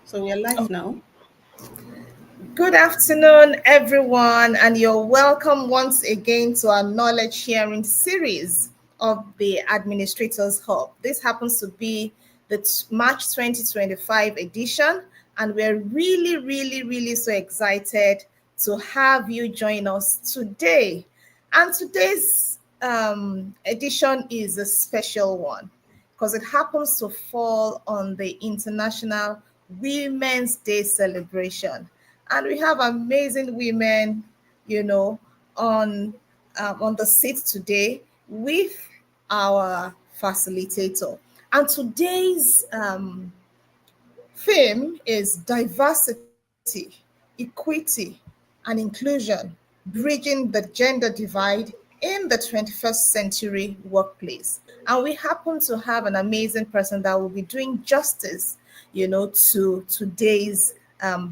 So we are live now. Good afternoon, everyone, and you're welcome once again to our knowledge sharing series of the Administrators Hub. This happens to be the March 2025 edition, and we're really so excited to have you join us today. And today's edition is a special one because it happens to fall on the International Women's Day celebration. And we have amazing women, you know, on on the seat today with our facilitator. And today's theme is diversity, equity, and inclusion, bridging the gender divide in the 21st century workplace. And we happen to have an amazing person that will be doing justice, to today's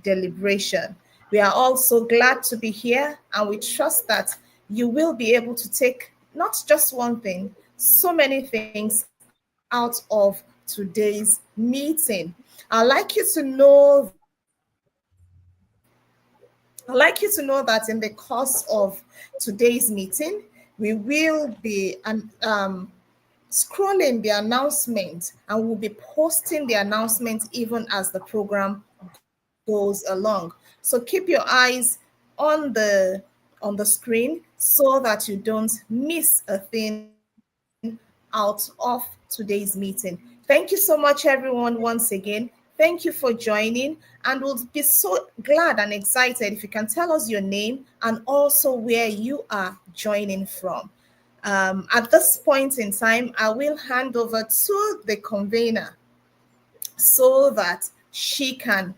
deliberation. We are also glad to be here, and we trust that you will be able to take not just one thing, so many things out of today's meeting. I'd like you to know that in the course of today's meeting, we will be scrolling the announcement, and we'll be posting the announcement even as the program goes along. So keep your eyes on the screen so that you don't miss a thing out of today's meeting. Thank you so much, everyone, once again. Thank you for joining, and we'll be so glad and excited if you can tell us your name and also where you are joining from. At this point in time, I will hand over to the convener so that she can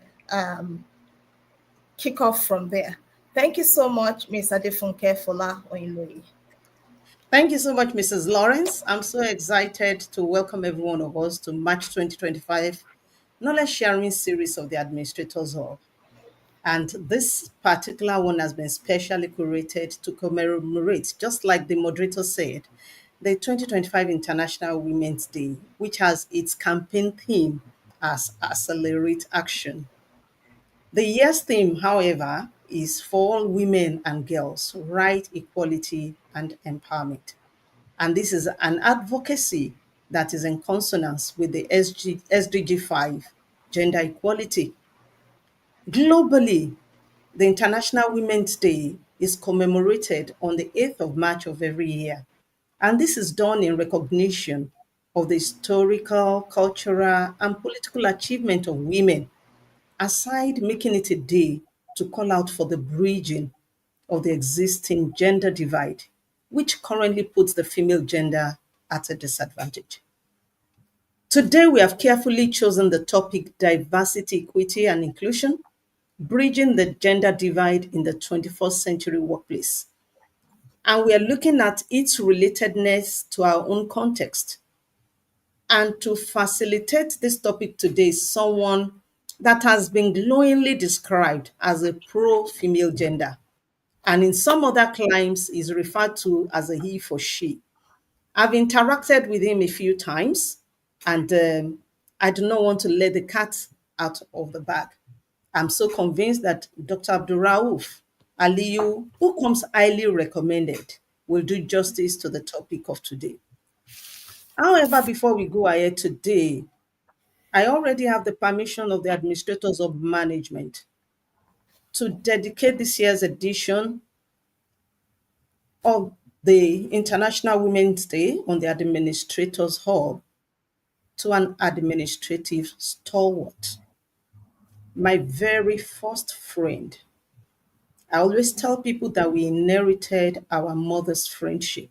kick off from there. Thank you so much, Ms. Adefunke Fola Oyinloye. Thank you so much, Mrs. Lawrence. I'm so excited to welcome every one of us to March 2025 Knowledge Sharing Series of the Administrators Hub. And this particular one has been specially curated to commemorate, just like the moderator said, the 2025 International Women's Day, which has its campaign theme as Accelerate Action. The year's theme, however, is for all women and girls, right, equality, and empowerment. And this is an advocacy that is in consonance with the SDG 5, gender equality. Globally, the International Women's Day is commemorated on the 8th of March of every year. And this is done in recognition of the historical, cultural, and political achievement of women, aside making it a day to call out for the bridging of the existing gender divide, which currently puts the female gender at a disadvantage. Today, we have carefully chosen the topic diversity, equity, and inclusion, bridging the gender divide in the 21st century workplace. And we are looking at its relatedness to our own context. And to facilitate this topic today is someone that has been glowingly described as a pro female gender. And in some other climes is referred to as a he for she. I've interacted with him a few times, and I do not want to let the cat out of the bag. I'm so convinced that Dr. Abdurrauf Aliyu, who comes highly recommended, will do justice to the topic of today. However, before we go ahead today, I already have the permission of the administrators of management to dedicate this year's edition of the International Women's Day on the Administrators Hub to an administrative stalwart, my very first friend. I always tell people that we inherited our mother's friendship.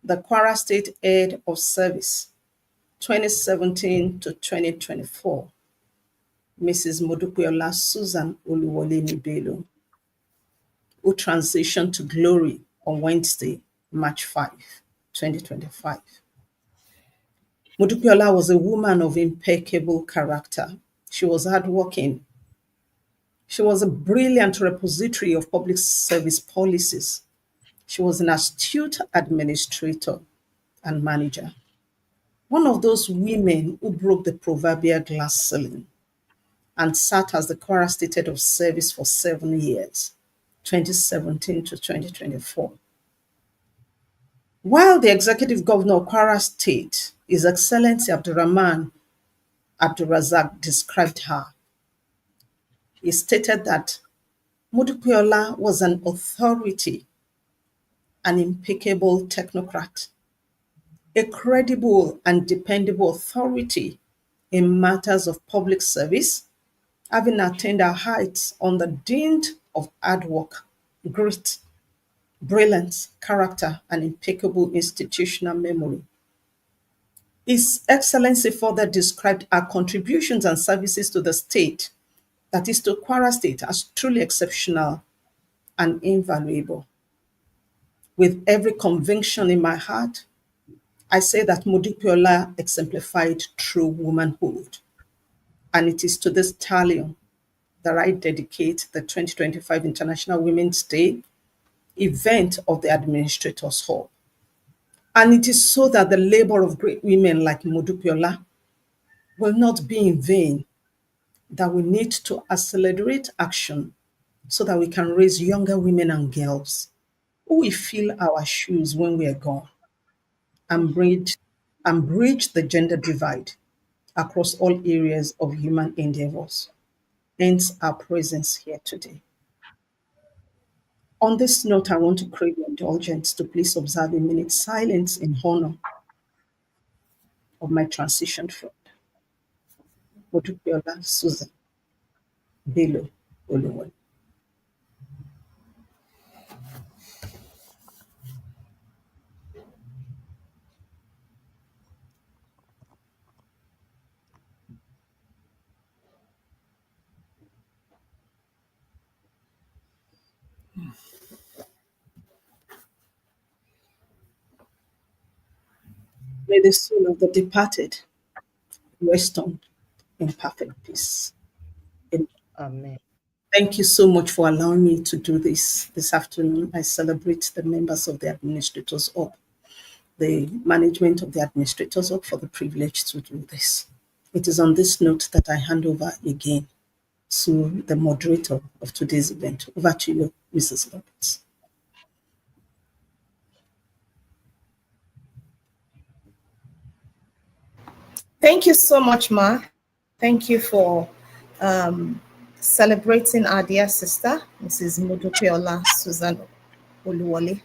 The Kwara State Head of Service, 2017 to 2024, Mrs. Modupeola Susan Oluwole Nibelo, who transitioned to glory on Wednesday, March 5, 2025. Modupiola was a woman of impeccable character. She was hardworking. She was a brilliant repository of public service policies. She was an astute administrator and manager. One of those women who broke the proverbial glass ceiling. and sat as the Kwara State Head of Service for 7 years, 2017 to 2024. While the Executive Governor of Kwara State, His Excellency Abdurrahman Abdulrazak, described her, he stated that Modupiola was an authority, an impeccable technocrat, a credible and dependable authority in matters of public service, having attained her heights on the dint of hard work, grit, brilliance, character, and impeccable institutional memory. His Excellency further described her contributions and services to the state, that is to Kwara State, as truly exceptional and invaluable. With every conviction in my heart, I say that Modupiola exemplified true womanhood. And it is to this stallion that I dedicate the 2025 International Women's Day event of the Administrators Hall. And it is so that the labor of great women like Modupiola will not be in vain, that we need to accelerate action so that we can raise younger women and girls who will fill our shoes when we are gone, and bridge the gender divide across all areas of human endeavors. Hence our presence here today. On this note, I want to crave your indulgence to please observe a minute's silence in honor of my transition friend, Modupiola Susan Bello Oluwole. May the soul of the departed rest on in perfect peace. Amen. Amen. Thank you so much for allowing me to do this afternoon. I celebrate the members of the Administrators Hub, the management of the Administrators Hub, for the privilege to do this. It is on this note that I hand over again to the moderator of today's event. Over to you, Mrs. Roberts. Thank you so much, Ma. Thank you for celebrating our dear sister, Mrs. Modupiola Susan Oluwole.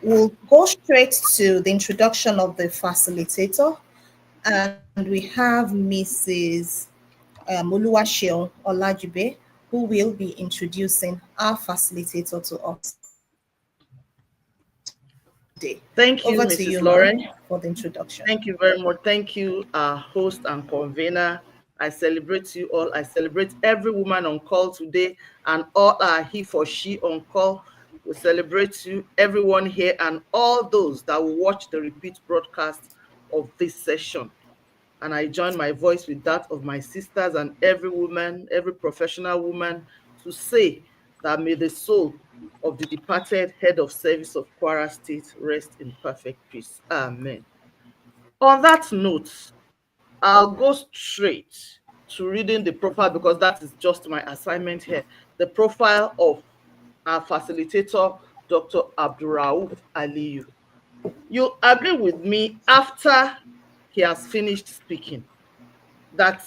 We'll go straight to the introduction of the facilitator, and we have Mrs. Oluwaseun Olajibe, who will be introducing our facilitator to us today. Thank you, Over to Mrs. you, Ma, Lauren. for the introduction. Thank you very much. Thank you, our host and convener. I celebrate you all. I celebrate every woman on call today and all our he for she on call. We celebrate you, everyone here, and all those that will watch the repeat broadcast of this session. And I join my voice with that of my sisters and every woman, every professional woman, to say that may the soul of the departed head of service of Kwara State rest in perfect peace. Amen. On that note, I'll go straight to reading the profile because that is just my assignment here. The profile of our facilitator, Dr. Abdurrauf Aliyu. You'll agree with me after he has finished speaking that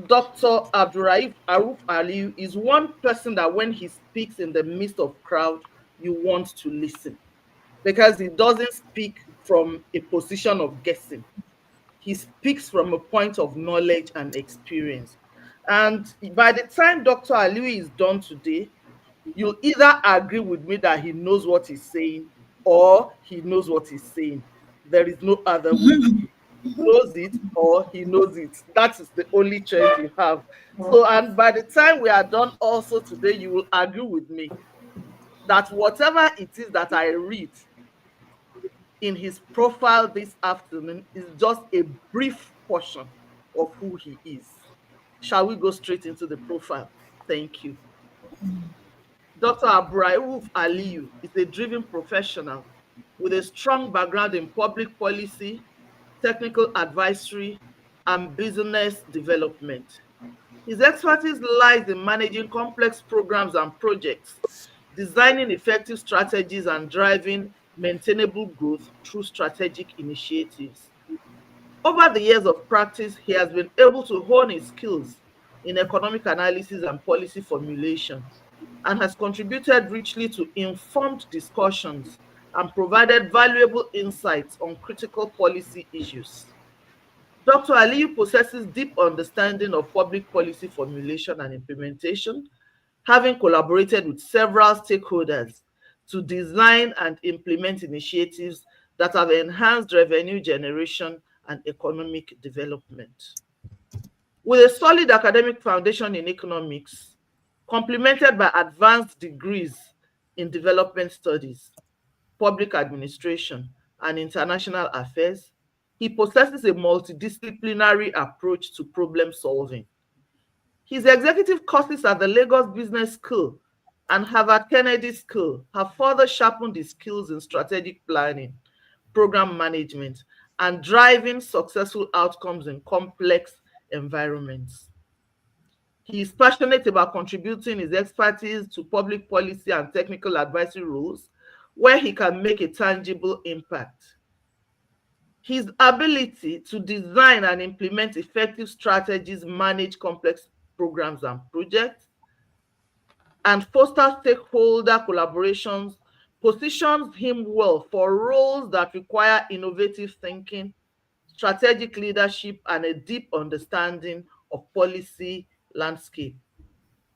Dr. Abdurrauf Aliyu is one person that when he speaks in the midst of crowd, you want to listen because he doesn't speak from a position of guessing. He speaks from a point of knowledge and experience. And by the time Dr. Aliyu is done today, you'll either agree with me that he knows what he's saying or he knows what he's saying. There is no other way. He knows it or he knows it. That is the only choice you have. So, and by the time we are done also today, you will agree with me that whatever it is that I read in his profile this afternoon is just a brief portion of who he is. Shall we go straight into the profile? Thank you. Dr. Abdurrauf Aliyu is a driven professional with a strong background in public policy, technical advisory, and business development. His expertise lies in managing complex programs and projects, designing effective strategies, and driving maintainable growth through strategic initiatives. Over the years of practice, he has been able to hone his skills in economic analysis and policy formulation, and has contributed richly to informed discussions and provided valuable insights on critical policy issues. Dr. Aliyu possesses deep understanding of public policy formulation and implementation, having collaborated with several stakeholders to design and implement initiatives that have enhanced revenue generation and economic development. With a solid academic foundation in economics, complemented by advanced degrees in development studies, public administration, and international affairs, he possesses a multidisciplinary approach to problem solving. His executive courses at the Lagos Business School and Harvard Kennedy School have further sharpened his skills in strategic planning, program management, and driving successful outcomes in complex environments. He is passionate about contributing his expertise to public policy and technical advisory roles where he can make a tangible impact. His ability to design and implement effective strategies, manage complex programs and projects, and foster stakeholder collaborations positions him well for roles that require innovative thinking, strategic leadership, and a deep understanding of policy landscape.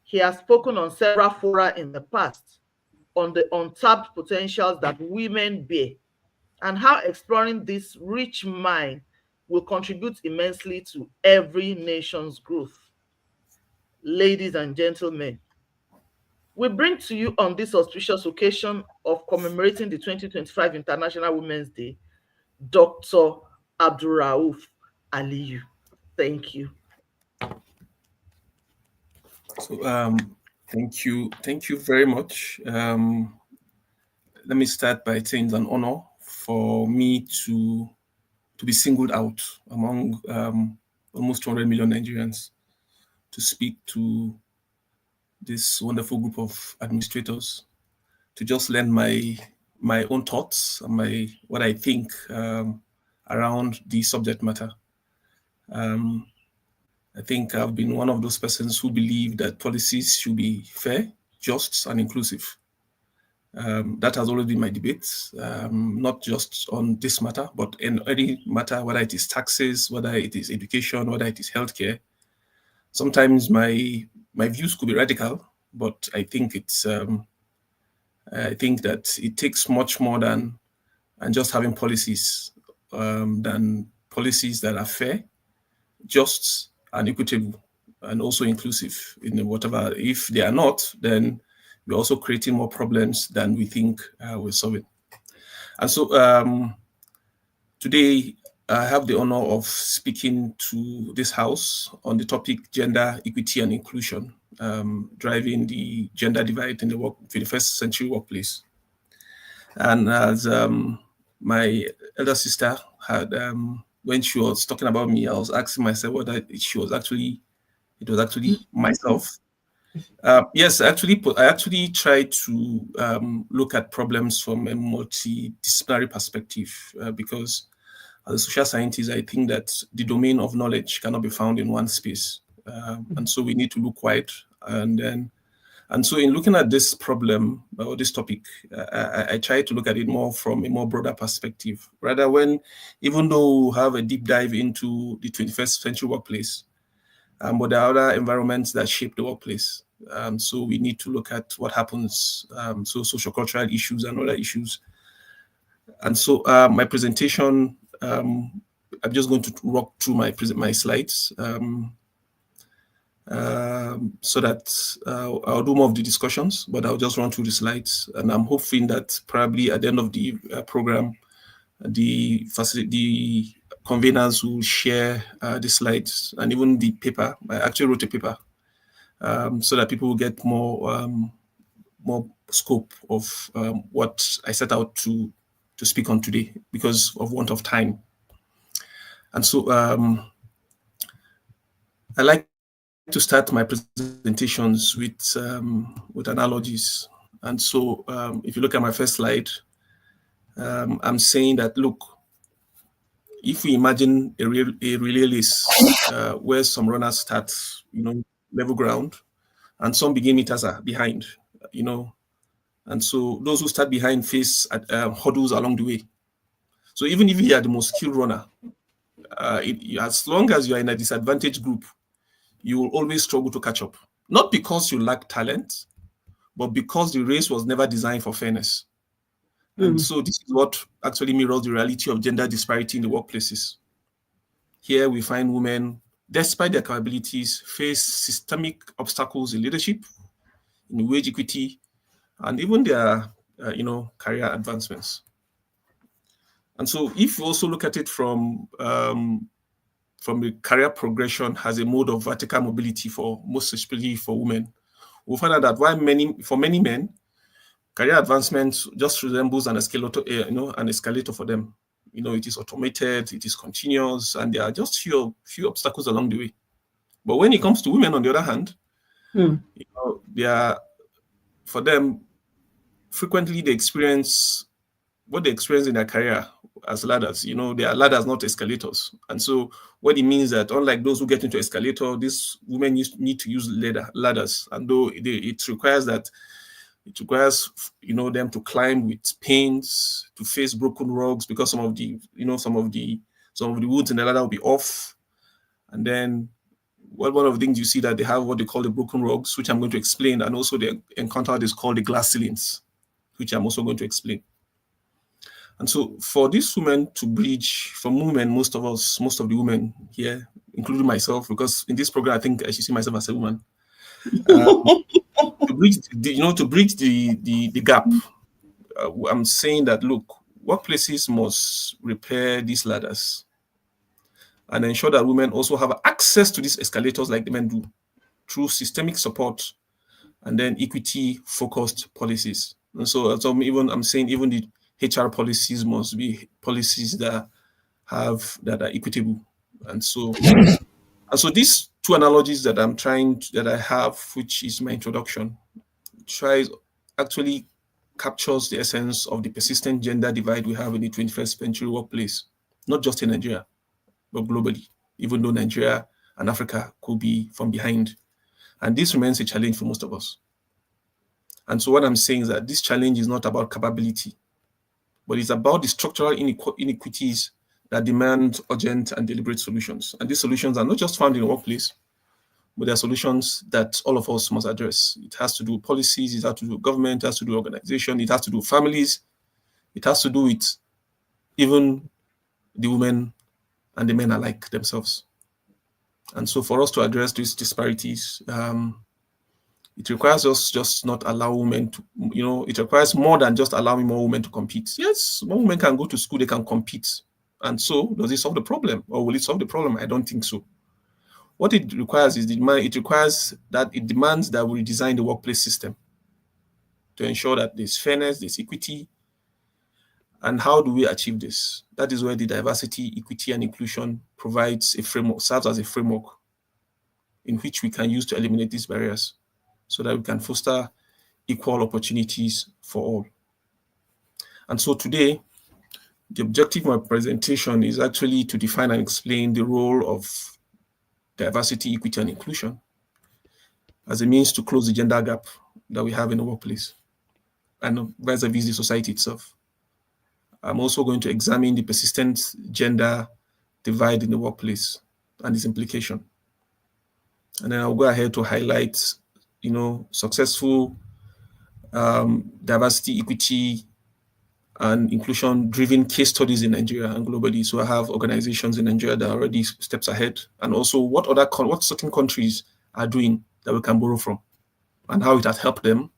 He has spoken on several fora in the past on the untapped potentials that women bear and how exploring this rich mind will contribute immensely to every nation's growth. Ladies and gentlemen, we bring to you on this auspicious occasion of commemorating the 2025 International Women's Day, Dr. Abdulrauf Aliyu. Thank you. So thank you very much. Let me start by saying it's an honor for me to be singled out among almost 200 million Nigerians to speak to this wonderful group of administrators, to just lend my own thoughts and what I think around the subject matter. I think I've been one of those persons who believe that policies should be fair, just, and inclusive. That has always been my debate, not just on this matter, but in any matter, whether it is taxes, whether it is education, whether it is healthcare. Sometimes my views could be radical, but I think I think that it takes much more than just having policies, than policies that are fair, just, and equitable, and also inclusive in whatever. If they are not, then we're also creating more problems than we think we're solving. And so today, I have the honor of speaking to this house on the topic gender equity and inclusion, driving the gender divide in the 21st century workplace. And as my elder sister had, when she was talking about me, I was asking myself whether it was actually myself. Yes, I actually try to look at problems from a multidisciplinary perspective, because as a social scientist, I think that the domain of knowledge cannot be found in one space. And so we need to look wide. And so in looking at this problem or this topic, I try to look at it more from a more broader perspective. Rather, even though we have a deep dive into the 21st century workplace, but there are other environments that shape the workplace. So we need to look at what happens, so social cultural issues and other issues. And so my presentation, I'm just going to walk through my slides, so that I'll do more of the discussions, but I'll just run through the slides. And I'm hoping that probably at the end of the program, the conveners will share the slides and even the paper. I actually wrote a paper, so that people will get more scope of what I set out to speak on today because of want of time. And so I like to start my presentations with analogies. And so if you look at my first slide, I'm saying that, look, if we imagine a relay race where some runners start, level ground, and some begin meters are behind, and so those who start behind face hurdles along the way. So even if you are the most skilled runner, as long as you are in a disadvantaged group, you will always struggle to catch up. Not because you lack talent, but because the race was never designed for fairness. And so this is what actually mirrors the reality of gender disparity in the workplaces. Here we find women, despite their capabilities, face systemic obstacles in leadership, in wage equity, and even their, career advancements. And so if you also look at it from the career progression as a mode of vertical mobility for most especially for women, we'll find out that for many men, career advancement just resembles an escalator for them. It is automated, it is continuous, and there are just few obstacles along the way. But when it comes to women, on the other hand, for them, frequently what they experience in their career as ladders. They are ladders, not escalators. And so what it means that unlike those who get into escalator, these women need to use ladders. And though it requires them to climb with pains, to face broken rugs, because some of the woods in the ladder will be off. And then one of the things you see that they have what they call the broken rugs, which I'm going to explain, and also they encounter what is called the glass ceilings, which I'm also going to explain. And so for these women to bridge, from women, most of the women here, including myself, because in this program, I think I should see myself as a woman, to bridge the gap, I'm saying that, look, workplaces must repair these ladders and ensure that women also have access to these escalators like the men do, through systemic support and then equity-focused policies. And so I'm saying even the HR policies must be policies that are equitable. And so these two analogies that I have, which is my introduction, actually captures the essence of the persistent gender divide we have in the 21st century workplace, not just in Nigeria, but globally, even though Nigeria and Africa could be from behind. And this remains a challenge for most of us. And so what I'm saying is that this challenge is not about capability, but it's about the structural inequities that demand urgent and deliberate solutions. And these solutions are not just found in the workplace, but there are solutions that all of us must address. It has to do with policies, it has to do with government, it has to do with organization, it has to do with families, it has to do with even the women and the men alike themselves. And so for us to address these disparities, it requires us just not allow women to, it requires more than just allowing more women to compete. Yes, more women can go to school, they can compete. And so does it solve the problem? Or will it solve the problem? I don't think so. What it requires is it demands that we redesign the workplace system to ensure that there's fairness, there's equity. And how do we achieve this? That is where the diversity, equity, and inclusion serves as a framework in which we can use to eliminate these barriers so that we can foster equal opportunities for all. And so today, the objective of my presentation is actually to define and explain the role of diversity, equity, and inclusion as a means to close the gender gap that we have in the workplace and vis-a-vis the society itself. I'm also going to examine the persistent gender divide in the workplace and its implication. And then I'll go ahead to highlight, successful diversity, equity, and inclusion-driven case studies in Nigeria and globally. So I have organizations in Nigeria that are already steps ahead, and also what certain countries are doing that we can borrow from, and how it has helped them.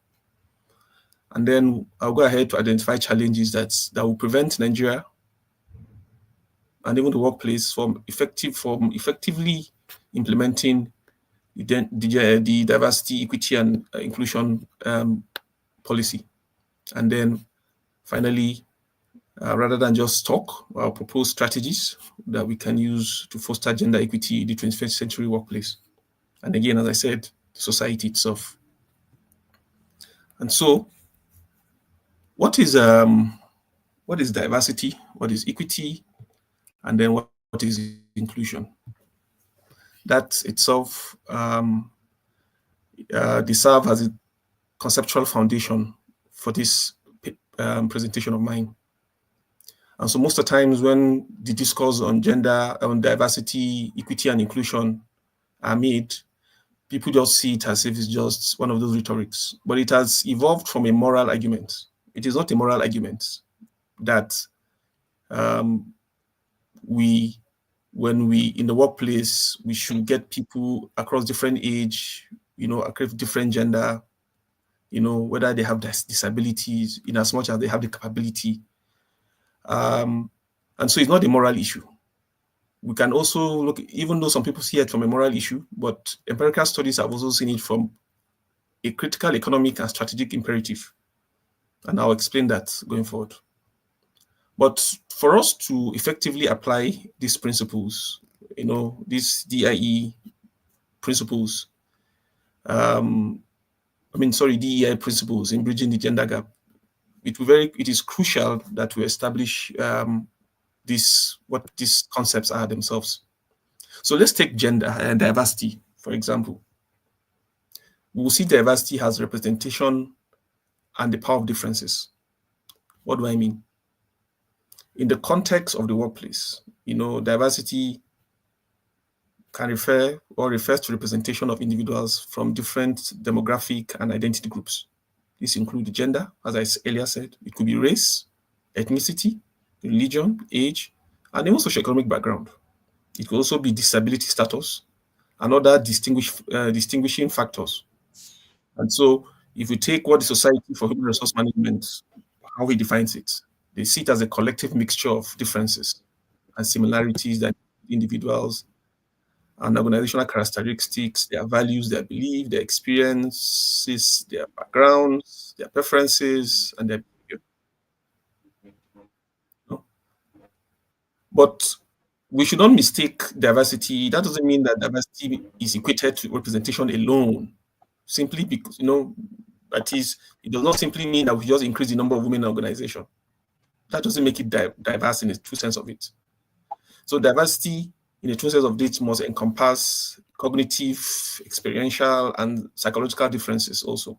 And then I'll go ahead to identify challenges that will prevent Nigeria and even the workplace from effectively implementing the diversity, equity, and inclusion policy. And then finally, rather than just talk, I'll propose strategies that we can use to foster gender equity in the 21st century workplace. and again, as I said, society itself. And so, what is diversity? What is equity? And then what is inclusion? That itself they serve as a conceptual foundation for this presentation of mine. And so most of the times when the discourse on gender, on diversity, equity, and inclusion are made, people just see it as if it's just one of those rhetorics. But it has evolved from a moral argument. It is not a moral argument that when we in the workplace, we should get people across different age, across different gender, whether they have disabilities, in as much as they have the capability. And so it's not a moral issue. We can also look, even though some people see it from a moral issue, but empirical studies have also seen it from a critical economic and strategic imperative. And I'll explain that going forward. But for us to effectively apply these principles, these DIE principles, DEI principles in bridging the gender gap, it is crucial that we establish what these concepts are themselves. So let's take gender and diversity, for example. We will see diversity as representation and the power of differences. What do I mean? In the context of the workplace, diversity can refers to representation of individuals from different demographic and identity groups. This includes gender, as I earlier said. It could be race, ethnicity, religion, age, and even socioeconomic background. It could also be disability status and other distinguishing factors. And so if we take what the Society for Human Resource Management, how he defines it, they see it as a collective mixture of differences and similarities that individuals and organizational characteristics, their values, their beliefs, their experiences, their backgrounds, their preferences, and their behavior. But we should not mistake diversity. That doesn't mean that diversity is equated to representation alone. Simply because, that is, it does not simply mean that we just increase the number of women in an organization. That doesn't make it diverse in the true sense of it. So diversity in the true sense of it must encompass cognitive, experiential, and psychological differences also.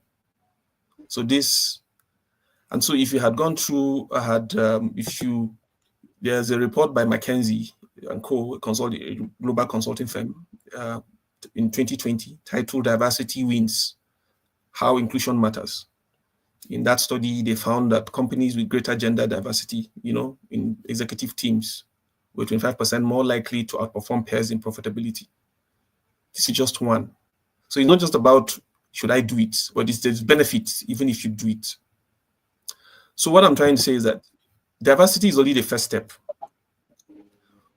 So if you had gone through, there's a report by McKinsey and Co., a global consulting firm, in 2020, titled Diversity Wins, How Inclusion Matters. In that study, they found that companies with greater gender diversity, in executive teams, were 25% more likely to outperform peers in profitability. This is just one. So it's not just about, should I do it, but there's benefits even if you do it. So what I'm trying to say is that diversity is only the first step.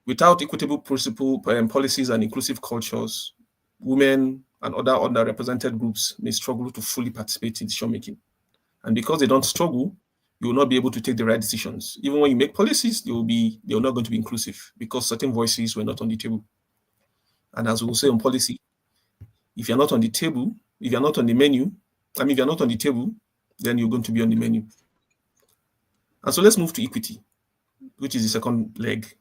Without equitable policies and inclusive cultures, women and other underrepresented groups may struggle to fully participate in decision making. And because they don't struggle, you will not be able to take the right decisions. Even when you make policies, they are not going to be inclusive because certain voices were not on the table. And as we will say on policy, if you're not on the table, if you're not on the menu, if you're not on the table, then you're going to be on the menu. And so let's move to equity, which is the second leg.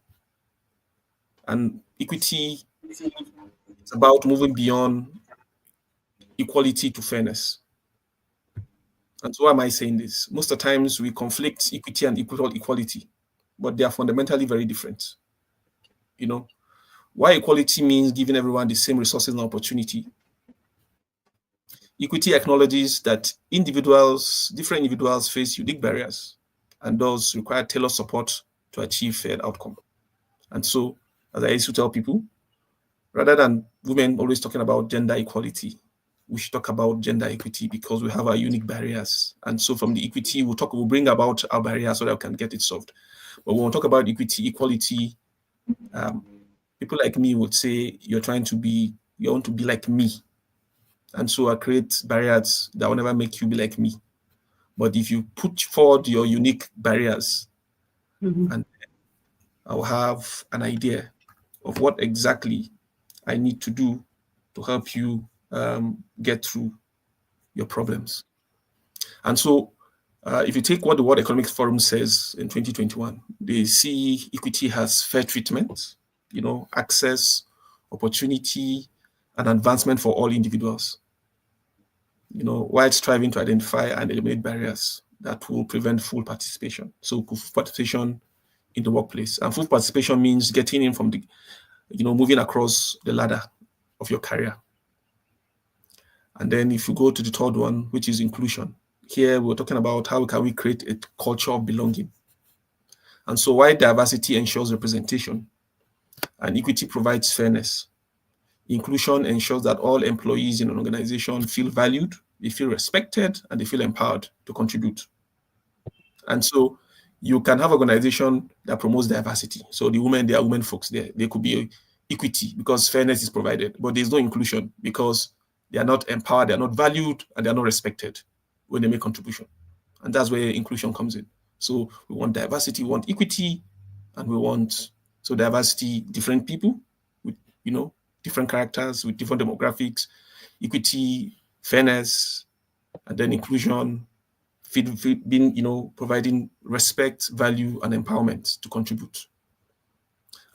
And equity is about moving beyond equality to fairness. And so why am I saying this? Most of the times we conflict equity and equality, but they are fundamentally very different. Why equality means giving everyone the same resources and opportunity. Equity acknowledges that different individuals face unique barriers and thus require tailored support to achieve fair outcome. And so, as I used to tell people, rather than women always talking about gender equality, we should talk about gender equity because we have our unique barriers. And so from the equity, we'll bring about our barriers so that we can get it solved. But when we talk about equality, people like me would say, you want to be like me. And so I create barriers that will never make you be like me. But if you put forward your unique barriers, and I'll have an idea of what exactly I need to do to help you get through your problems. And so, if you take what the World Economic Forum says in 2021, they see equity as fair treatment, access, opportunity, and advancement for all individuals, while striving to identify and eliminate barriers that will prevent full participation. So, full participation in the workplace. And full participation means getting in from the, moving across the ladder of your career. And then if you go to the third one, which is inclusion, here we're talking about how can we create a culture of belonging. And so while diversity ensures representation and equity provides fairness, inclusion ensures that all employees in an organization feel valued, they feel respected, and they feel empowered to contribute. And so you can have an organization that promotes diversity. So the women, there are women folks there. There could be equity because fairness is provided, but there's no inclusion because they are not empowered, they are not valued, and they are not respected when they make contribution. And that's where inclusion comes in. So we want diversity, we want equity, and we want, so diversity, different people with, different characters, with different demographics, equity, fairness, and then inclusion, being, providing respect, value, and empowerment to contribute.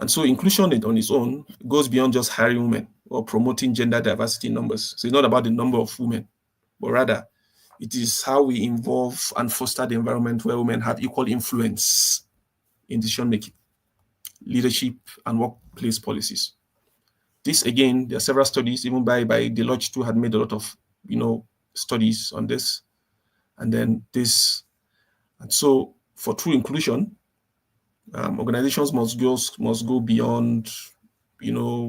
And so inclusion on its own goes beyond just hiring women or promoting gender diversity in numbers. So it's not about the number of women, but rather it is how we involve and foster the environment where women have equal influence in decision-making, leadership, and workplace policies. This, again, there are several studies, even by Deloitte too had made a lot of, studies on this. And then this, and so for true inclusion, organizations must go beyond,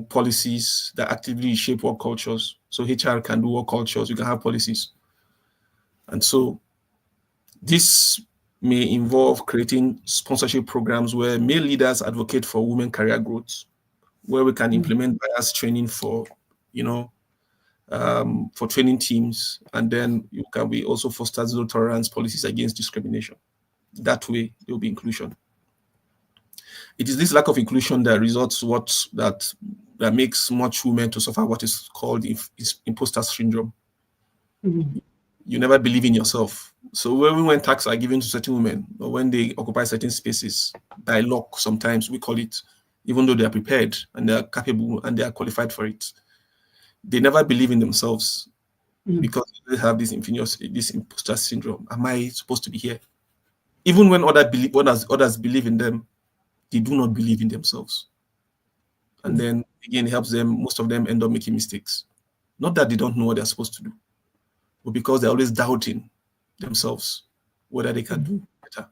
policies that actively shape work cultures. So HR can do work cultures, you can have policies. And so this may involve creating sponsorship programs where male leaders advocate for women career growth, where we can implement bias training for, for training teams, and then we also foster zero tolerance policies against discrimination. That way, there will be inclusion. It is this lack of inclusion that results that makes much women to suffer what is called imposter syndrome. Mm-hmm. You never believe in yourself. So when tasks are given to certain women, or when they occupy certain spaces, by luck, sometimes we call it, even though they are prepared and they are capable and they are qualified for it, they never believe in themselves because they have this imposter syndrome. Am I supposed to be here? Even when others believe in them, they do not believe in themselves. And then again, it helps them. Most of them end up making mistakes. Not that they don't know what they're supposed to do, but because they're always doubting themselves whether they can do better.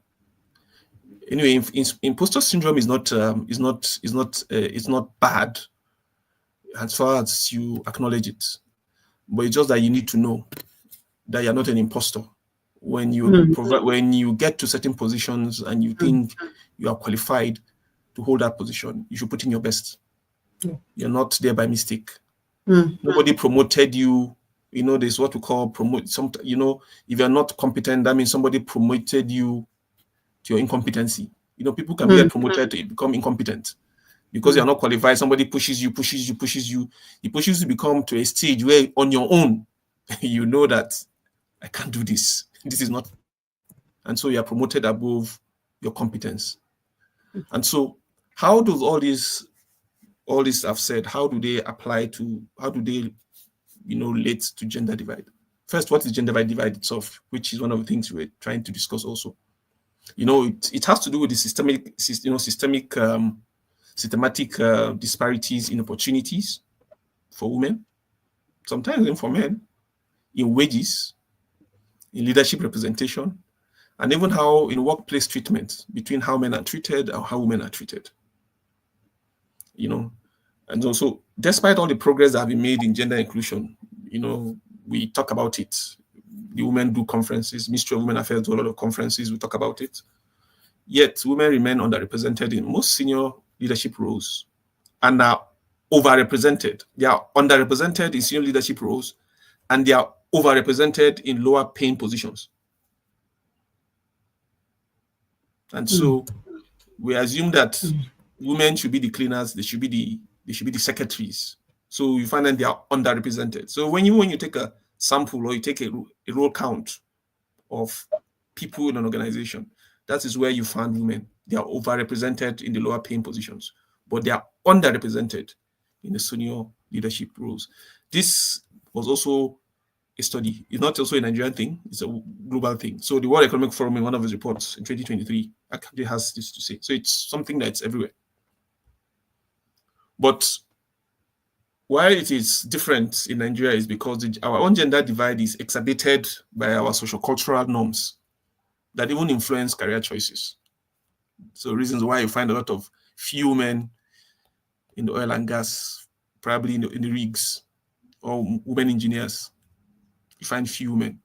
Anyway, imposter syndrome is not bad as far as you acknowledge it, but it's just that you need to know that you're not an imposter. When you get to certain positions and you think you are qualified to hold that position, you should put in your best. You're not there by mistake. Nobody promoted you. There's what we call promote. If you're not competent, that means somebody promoted you to your incompetency. People can get promoted to become incompetent because you're not qualified. Somebody pushes you. He pushes you to become to a stage where on your own, you know that I can't do this. This is not. And so you are promoted above your competence. And so how does all this I've said, how do they relate to gender divide? First, what is gender divide itself, which is one of the things we're trying to discuss also. It has to do with the systematic disparities in opportunities for women, sometimes even for men, in wages, in leadership representation, and even how in workplace treatment between how men are treated and how women are treated. And also, despite all the progress that have been made in gender inclusion, we talk about it. The women do conferences, Ministry of Women Affairs do a lot of conferences, we talk about it. Yet, women remain underrepresented in most senior leadership roles and are overrepresented. They are underrepresented in senior leadership roles and they are overrepresented in lower paying positions. And so we assume that women should be the cleaners, they should be the secretaries. So you find that they are underrepresented. So when you take a sample or you take a roll count of people in an organization, that is where you find women. They are overrepresented in the lower paying positions, but they are underrepresented in the senior leadership roles. This was also a study. It's not also a Nigerian thing, it's a global thing. So the World Economic Forum, in one of its reports in 2023, actually has this to say. So it's something that's everywhere. But why it is different in Nigeria is because our own gender divide is exacerbated by our social cultural norms that even influence career choices. So reasons why you find a lot of few men in the oil and gas, probably in the rigs, or women engineers. You find few women.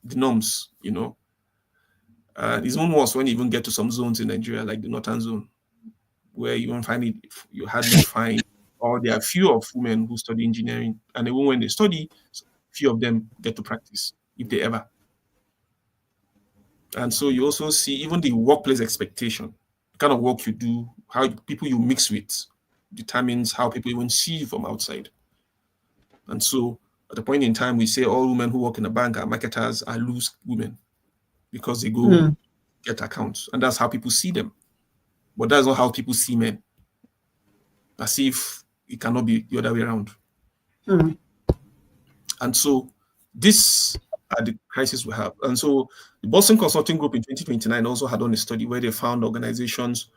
The norms, it's even worse when you even get to some zones in Nigeria, like the northern zone, where you won't find it, you hardly find, or there are few of women who study engineering, and even when they study, few of them get to practice, if they ever. And so you also see even the workplace expectation, the kind of work you do, how people you mix with determines how people even see you from outside. And so at the point in time, we say all women who work in a bank are marketers, are loose women because they go get accounts. And that's how people see them. But that's not how people see men. As if it cannot be the other way around. And so this are the crises we have. And so the Boston Consulting Group in 2029 also had done a study where they found organizations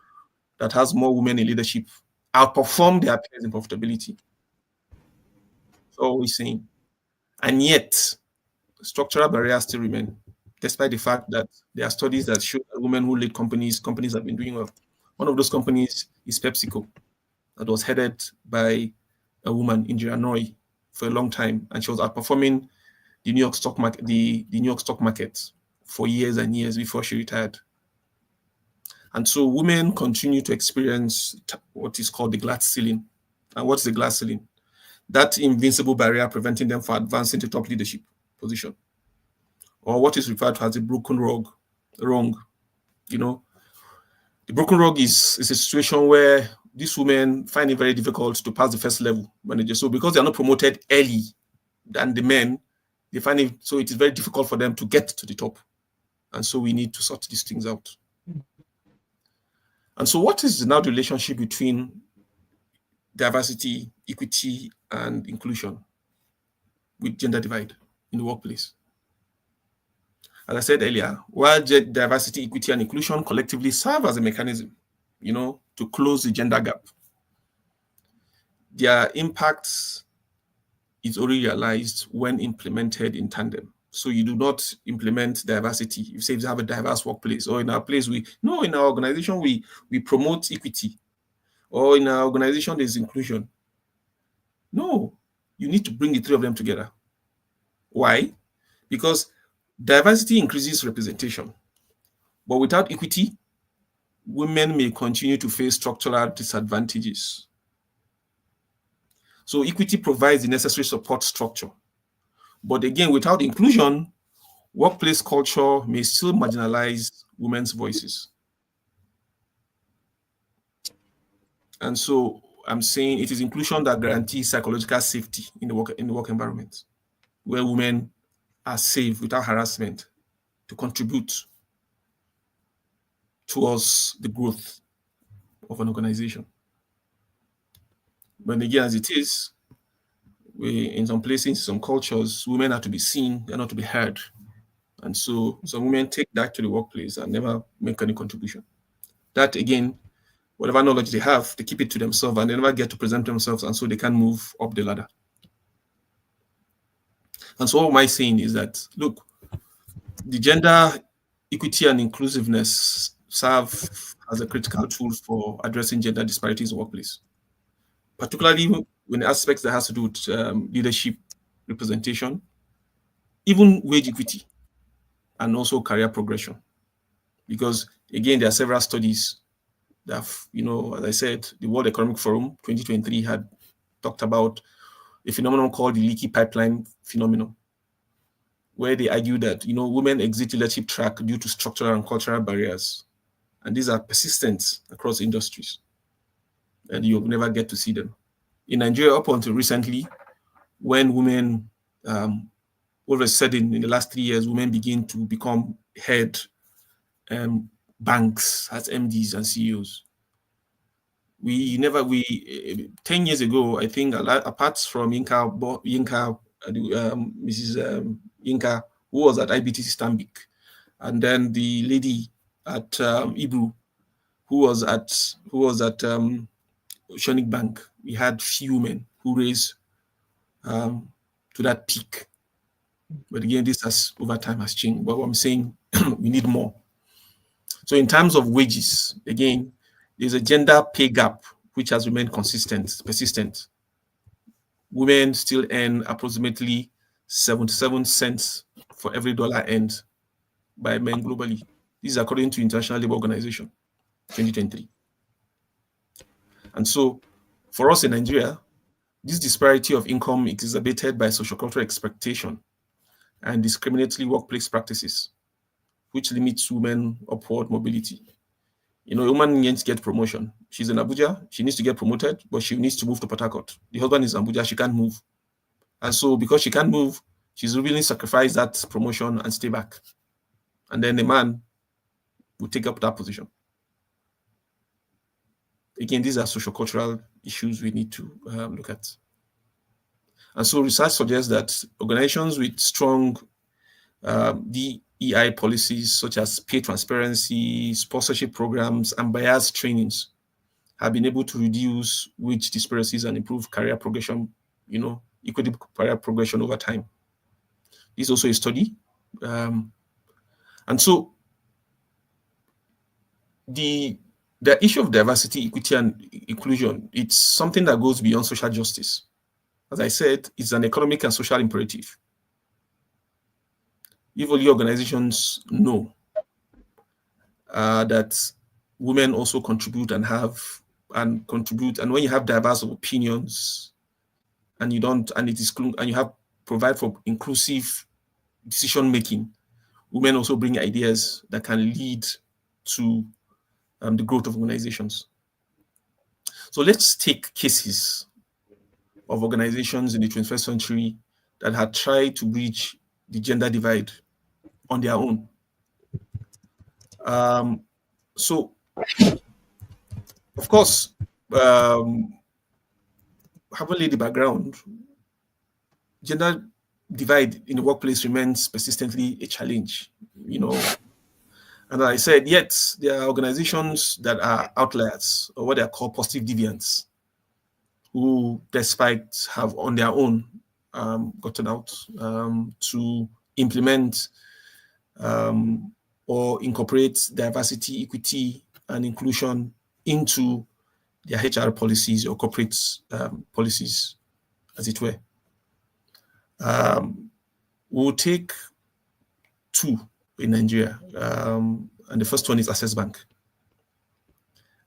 that has more women in leadership outperform their peers in profitability. That's all we're saying. And yet, structural barriers still remain, despite the fact that there are studies that show that women who lead companies have been doing well. One of those companies is PepsiCo, that was headed by a woman, Indira Noy, for a long time, and she was outperforming the New York stock market, the New York stock market for years and years before she retired. And so women continue to experience what is called the glass ceiling. And what's the glass ceiling? That invincible barrier preventing them from advancing to top leadership position, or what is referred to as a broken rung. The broken rung is a situation where these women find it very difficult to pass the first level manager. So because they are not promoted early than the men, they find it so it is very difficult for them to get to the top. And so we need to sort these things out. And so what is now the relationship between diversity, equity, and inclusion with gender divide in the workplace? As I said earlier, while diversity, equity, and inclusion collectively serve as a mechanism, to close the gender gap, their impact is only realized when implemented in tandem. So you do not implement diversity. You say you have a diverse workplace, or in our place, in our organization, we promote equity, or in our organization, there's inclusion. No, you need to bring the three of them together. Why? Because diversity increases representation, but without equity, women may continue to face structural disadvantages. So equity provides the necessary support structure. But again, without inclusion, workplace culture may still marginalize women's voices. And so I'm saying it is inclusion that guarantees psychological safety in the work environment, where women are safe without harassment to contribute towards the growth of an organization. But again, as it is, in some places, some cultures, women are to be seen, they're not to be heard. And so some women take that to the workplace and never make any contribution. That again, whatever knowledge they have, they keep it to themselves and they never get to present themselves, and so they can move up the ladder. And so what am I saying is that, look, the gender equity and inclusiveness serve as a critical tool for addressing gender disparities in the workplace, particularly when aspects that has to do with leadership representation, even wage equity, and also career progression. Because again, there are several studies that, as I said, the World Economic Forum 2023 had talked about a phenomenon called the leaky pipeline phenomenon, where they argue that, women exit leadership track due to structural and cultural barriers. And these are persistent across industries, and you'll never get to see them. in Nigeria up until recently, when women, all of a sudden in the last 3 years, women begin to become head banks as MDs and CEOs. We never, 10 years ago, I think, apart from Mrs. Yinka, who was at IBTC Stanbic, and then the lady at Ibu, who was at Oceanic Bank, we had few men who raised to that peak. But again, this has over time has changed. But what I'm saying, we need more. So in terms of wages, again, there's a gender pay gap which has remained persistent. Women still earn approximately 77 cents for every dollar earned by men globally. This is according to International Labour Organization, 2023. And so for us in Nigeria, this disparity of income is exacerbated by sociocultural expectation and discriminatory workplace practices, which limits women upward mobility. A woman needs to get promotion. She's in Abuja, she needs to get promoted, but she needs to move to Port Harcourt. The husband is in Abuja, she can't move. And so because she can't move, she's willing to sacrifice that promotion and stay back. And then the man will take up that position. Again, these are sociocultural issues we need to look at. And so research suggests that organizations with strong DEI policies, such as pay transparency, sponsorship programs, and bias trainings, have been able to reduce wage disparities and improve career progression, equitable career progression over time. This is also a study. And so the issue of diversity, equity, and inclusion, it's something that goes beyond social justice. As I said, it's an economic and social imperative. If only organizations know that women also contribute, and when you have diverse opinions, and you provide for inclusive decision making, women also bring ideas that can lead to the growth of organizations. So let's take cases of organizations in the 21st century that had tried to bridge the gender divide on their own. So, of course, having laid the background, gender divide in the workplace remains persistently a challenge, And I said, yet there are organizations that are outliers, or what they are called positive deviants, who, despite have on their own gotten out to implement or incorporate diversity, equity, and inclusion into their HR policies or corporate policies, as it were. We'll take two in Nigeria, and the first one is Access Bank.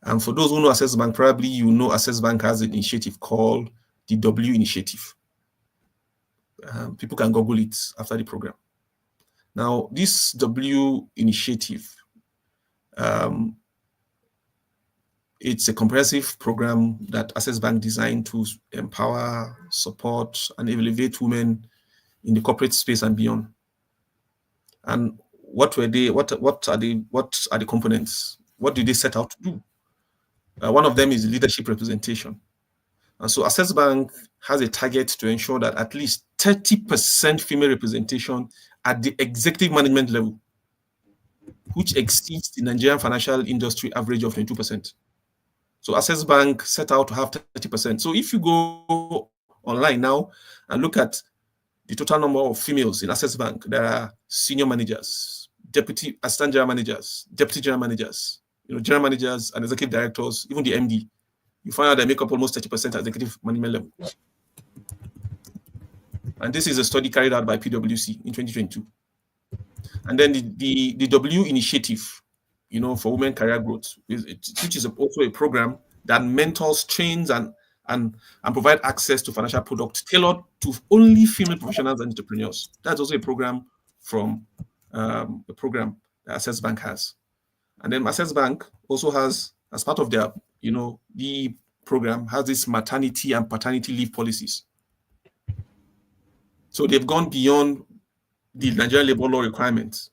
And for those who know Access Bank, probably you know Access Bank has an initiative called the W Initiative. People can Google it after the program. Now, this W Initiative, it's a comprehensive program that Access Bank designed to empower, support, and elevate women in the corporate space and beyond. And what were they? What are the components? What did they set out to do? One of them is leadership representation. And so Access Bank has a target to ensure that at least 30% female representation at the executive management level, which exceeds the Nigerian financial industry average of 22%. So Access Bank set out to have 30%. So if you go online now and look at the total number of females in Access Bank, there are senior managers, deputy assistant general managers, deputy general managers, general managers and executive directors, even the MD. You find out they make up almost 30% at executive management level. And this is a study carried out by PwC in 2022. And then the W Initiative, for women career growth, which is also a program that mentors, trains, and provide access to financial products tailored to only female professionals and entrepreneurs. That's also a program from the program that Access Bank has. And then Access Bank also has, as part of their, the program has this maternity and paternity leave policies. So they've gone beyond the Nigerian labor law requirements,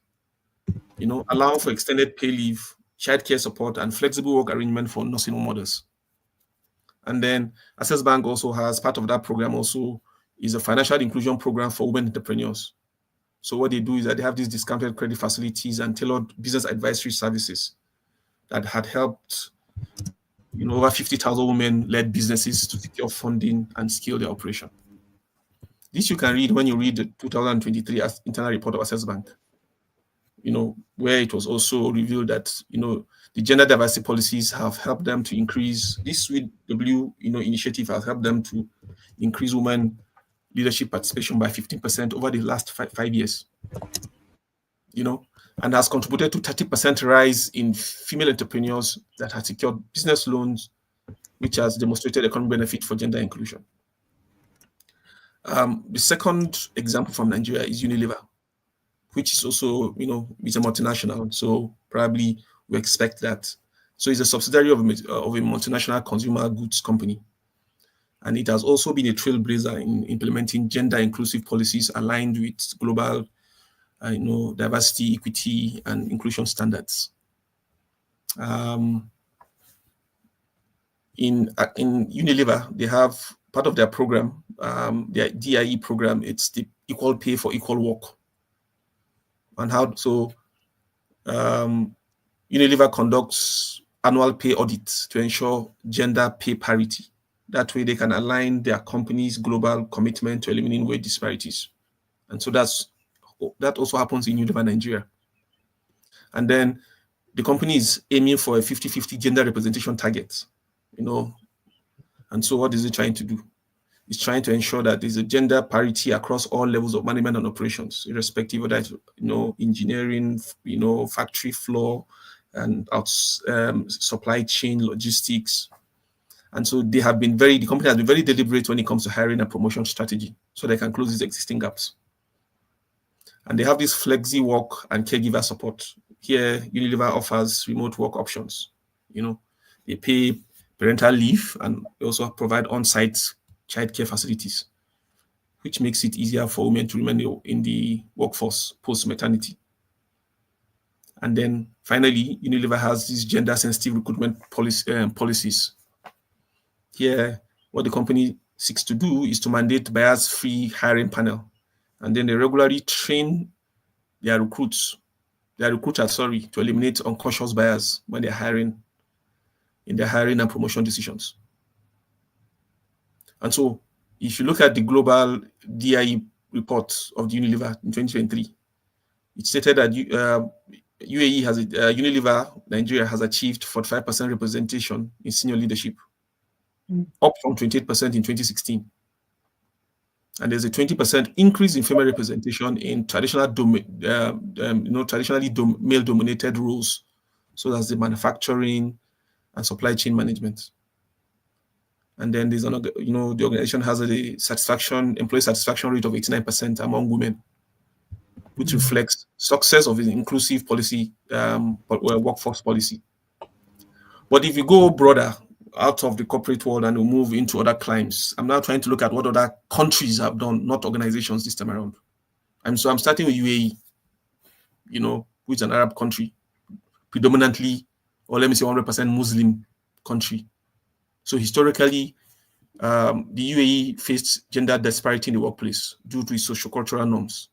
allowing for extended pay leave, childcare support, and flexible work arrangement for nursing home mothers. And then Access Bank also has part of that program also is a financial inclusion program for women entrepreneurs. So what they do is that they have these discounted credit facilities and tailored business advisory services that had helped over 50,000 women-led businesses to secure funding and scale their operation. This you can read when you read the 2023 internal report of Access Bank, where it was also revealed that, the gender diversity policies have helped them to increase this W, initiative has helped them to increase women leadership participation by 15% over the last five years, and has contributed to 30% rise in female entrepreneurs that have secured business loans, which has demonstrated economic benefit for gender inclusion. The second example from Nigeria is Unilever, which is also, it's a multinational. So probably we expect that. So it's a subsidiary of a multinational consumer goods company. And it has also been a trailblazer in implementing gender inclusive policies aligned with global, diversity, equity, and inclusion standards. In Unilever, they have part of their program, their DIE program. It's the equal pay for equal work. And Unilever conducts annual pay audits to ensure gender pay parity. That way they can align their company's global commitment to eliminating wage disparities. And so that also happens in Unilever Nigeria. And then the company is aiming for a 50-50 gender representation target, And so what is it trying to do? It's trying to ensure that there's a gender parity across all levels of management and operations, irrespective of that, engineering, factory floor, and supply chain logistics. And so the company has been very deliberate when it comes to hiring and promotion strategy, so they can close these existing gaps. And they have this flexi work and caregiver support. Here, Unilever offers remote work options. They pay parental leave and they also provide on-site childcare facilities, which makes it easier for women to remain in the workforce post-maternity. And then finally, Unilever has these gender-sensitive recruitment policies. Here, what the company seeks to do is to mandate bias-free hiring panel, and then they regularly train their recruiters, to eliminate unconscious bias when they're hiring, in their hiring and promotion decisions. And so, if you look at the global DIE report of the Unilever in 2023, it stated that Unilever Nigeria has achieved 45% representation in senior leadership, up from 28% in 2016. And there's a 20% increase in female representation in traditionally male-dominated roles, so that's the manufacturing and supply chain management. And then there's another, the organization has a employee satisfaction rate of 89% among women, which reflects success of an inclusive policy, workforce policy. But if you go broader out of the corporate world and we move into other climes, I'm now trying to look at what other countries have done, not organizations this time around. And so I'm starting with UAE, which is an Arab country, predominantly, or let me say 100% Muslim country. So historically, the UAE faced gender disparity in the workplace due to its sociocultural norms,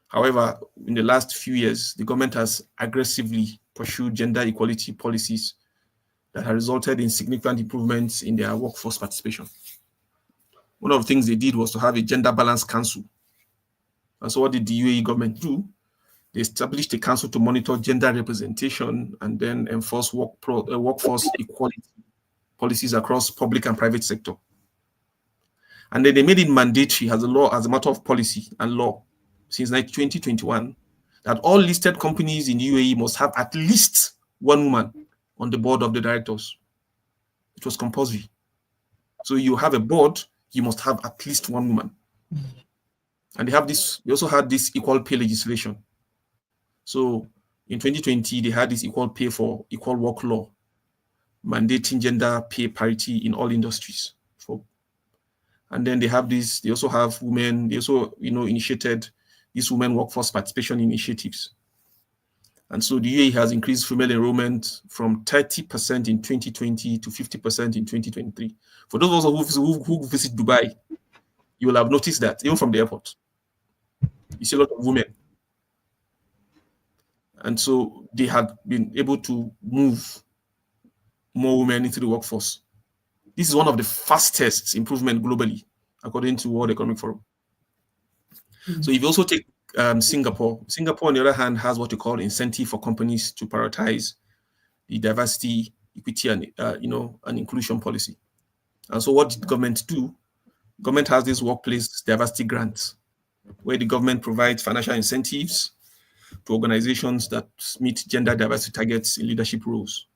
However, in the last few years, the government has aggressively pursued gender equality policies that have resulted in significant improvements in their workforce participation. One of the things they did was to have a gender balance council. And so what did the UAE government do? They established a council to monitor gender representation and then enforce workforce equality policies across public and private sector. And then they made it mandatory as a matter of policy and law since 2021 that all listed companies in the UAE must have at least one woman on the board of the directors. It was compulsory. So you have a board, you must have at least one woman. And they also had this equal pay legislation. So in 2020, they had this equal pay for equal work law. mandating gender pay parity in all industries. And then they have this, they also have women, they also, initiated these women workforce participation initiatives. And so the UAE has increased female enrollment from 30% in 2020 to 50% in 2023. For those of us who visit Dubai, you will have noticed that even from the airport, you see a lot of women. And so they had been able to move more women into the workforce. This is one of the fastest improvement globally, according to World Economic Forum. So if you also take Singapore on the other hand has what you call incentive for companies to prioritize the diversity, equity, and and inclusion policy. And so what did the government do? Government has this workplace diversity grants, where the government provides financial incentives to organizations that meet gender diversity targets in leadership roles.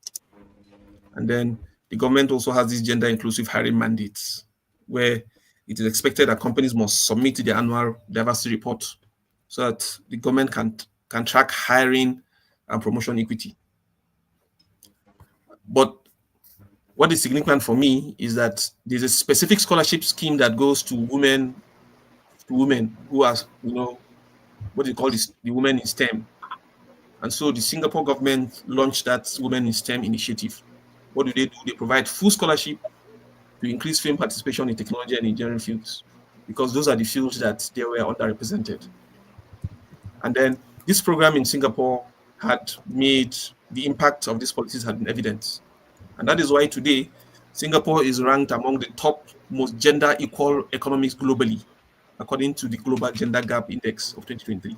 And then the government also has these gender inclusive hiring mandates, where it is expected that companies must submit their annual diversity report so that the government can track hiring and promotion equity. But what is significant for me is that there's a specific scholarship scheme that goes to women who are, what they call this, the women in STEM. And so the Singapore government launched that Women in STEM initiative. What do? They provide full scholarship to increase female participation in technology and engineering fields, because those are the fields that they were underrepresented. And then this program in Singapore had made the impact of these policies had been evident. And that is why today, Singapore is ranked among the top most gender equal economies globally, according to the Global Gender Gap Index of 2023.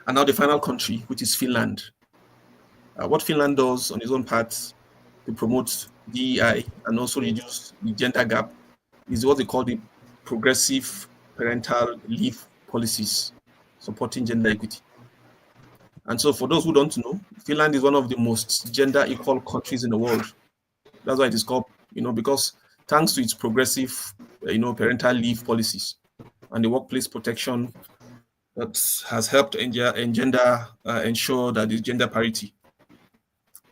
And now the final country, which is Finland. What Finland does on its own part to promote DEI and also reduce the gender gap is what they call the progressive parental leave policies supporting gender equity. And so for those who don't know, Finland is one of the most gender equal countries in the world. That's why it is called, because thanks to its progressive, parental leave policies and the workplace protection that has helped ensure that there's gender parity.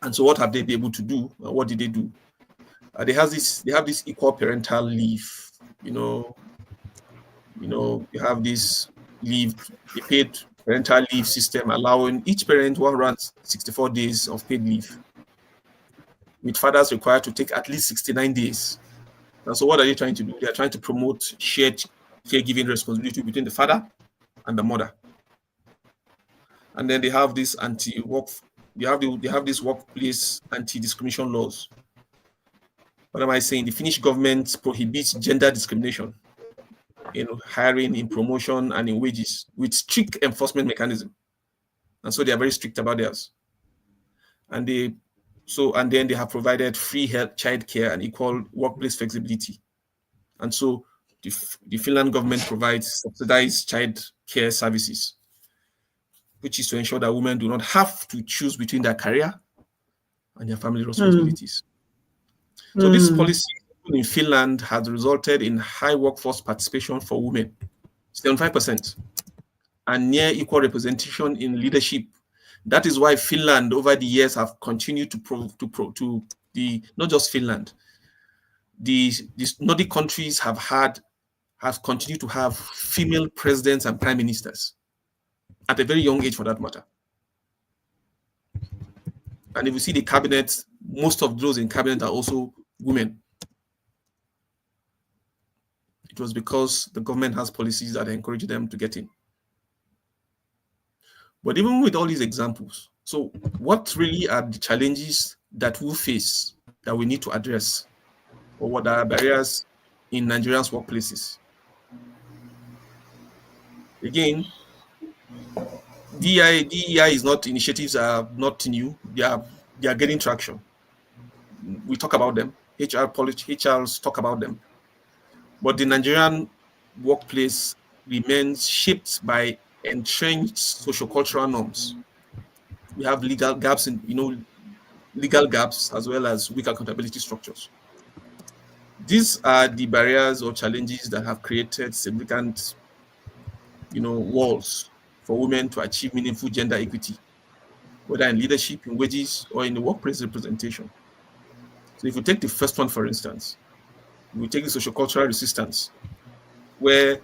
And so what have they been able to do? What did they do? They have this equal parental leave. You have this leave, a paid parental leave system allowing each parent to run 64 days of paid leave, with fathers required to take at least 69 days. And so what are they trying to do? They are trying to promote shared caregiving responsibility between the father and the mother. And then they have this they have this workplace anti-discrimination laws. What am I saying? The Finnish government prohibits gender discrimination in hiring, in promotion, and in wages with strict enforcement mechanism. And so they are very strict about theirs. And then they have provided free health, childcare, and equal workplace flexibility. And so the Finland government provides subsidized child care services, which is to ensure that women do not have to choose between their career and their family responsibilities. So this policy in Finland has resulted in high workforce participation for women, 75%, and near equal representation in leadership. That is why Finland over the years have continued not just Finland, the Nordic countries have continued to have female presidents and prime ministers at a very young age, for that matter. And if you see the cabinet, most of those in cabinet are also women. It was because the government has policies that encourage them to get in. But even with all these examples, so what really are the challenges that we face that we need to address, or what are barriers in Nigeria's workplaces? Again, DEI is not, initiatives are not new. They are getting traction. We talk about them. HRs talk about them. But the Nigerian workplace remains shaped by entrenched sociocultural norms. We have legal gaps as well as weak accountability structures. These are the barriers or challenges that have created significant, walls for women to achieve meaningful gender equity whether in leadership, in wages, or in the workplace representation. So if you take the first one, for instance, we take the social cultural resistance, where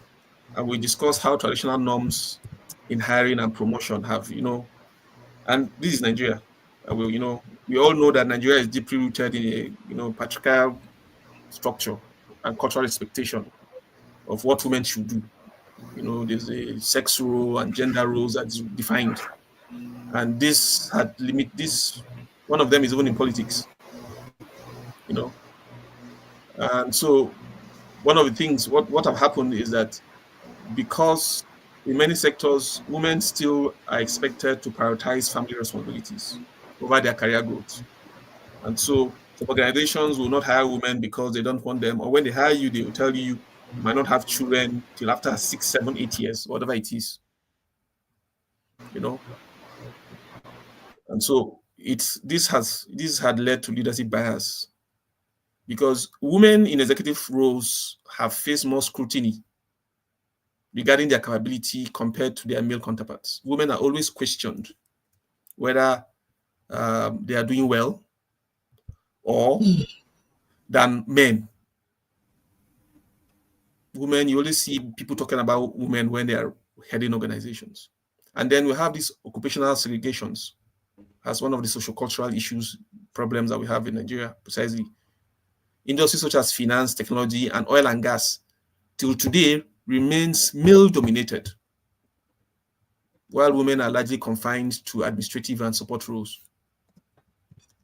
we discuss how traditional norms in hiring and promotion have, and this is Nigeria. We all know that Nigeria is deeply rooted in a, patriarchal structure and cultural expectation of what women should do. There's a sex role and gender roles that's defined, and this had limit. This one of them is even in politics. You know, and so one of the things what have happened is that because in many sectors women still are expected to prioritize family responsibilities over their career growth, and so some organizations will not hire women because they don't want them, or when they hire you they will tell you you might not have children till after 6, 7, 8 years, whatever it is. you know and so this had led to leadership bias, because women in executive roles have faced more scrutiny regarding their capability compared to their male counterparts. Women are always questioned whether they are doing well or than men. Women, you always see people talking about women when they are heading organizations. And then we have these occupational segregations as one of the social cultural issues, problems that we have in Nigeria, precisely. Industries such as finance, technology, and oil and gas, till today, remains male dominated, while women are largely confined to administrative and support roles.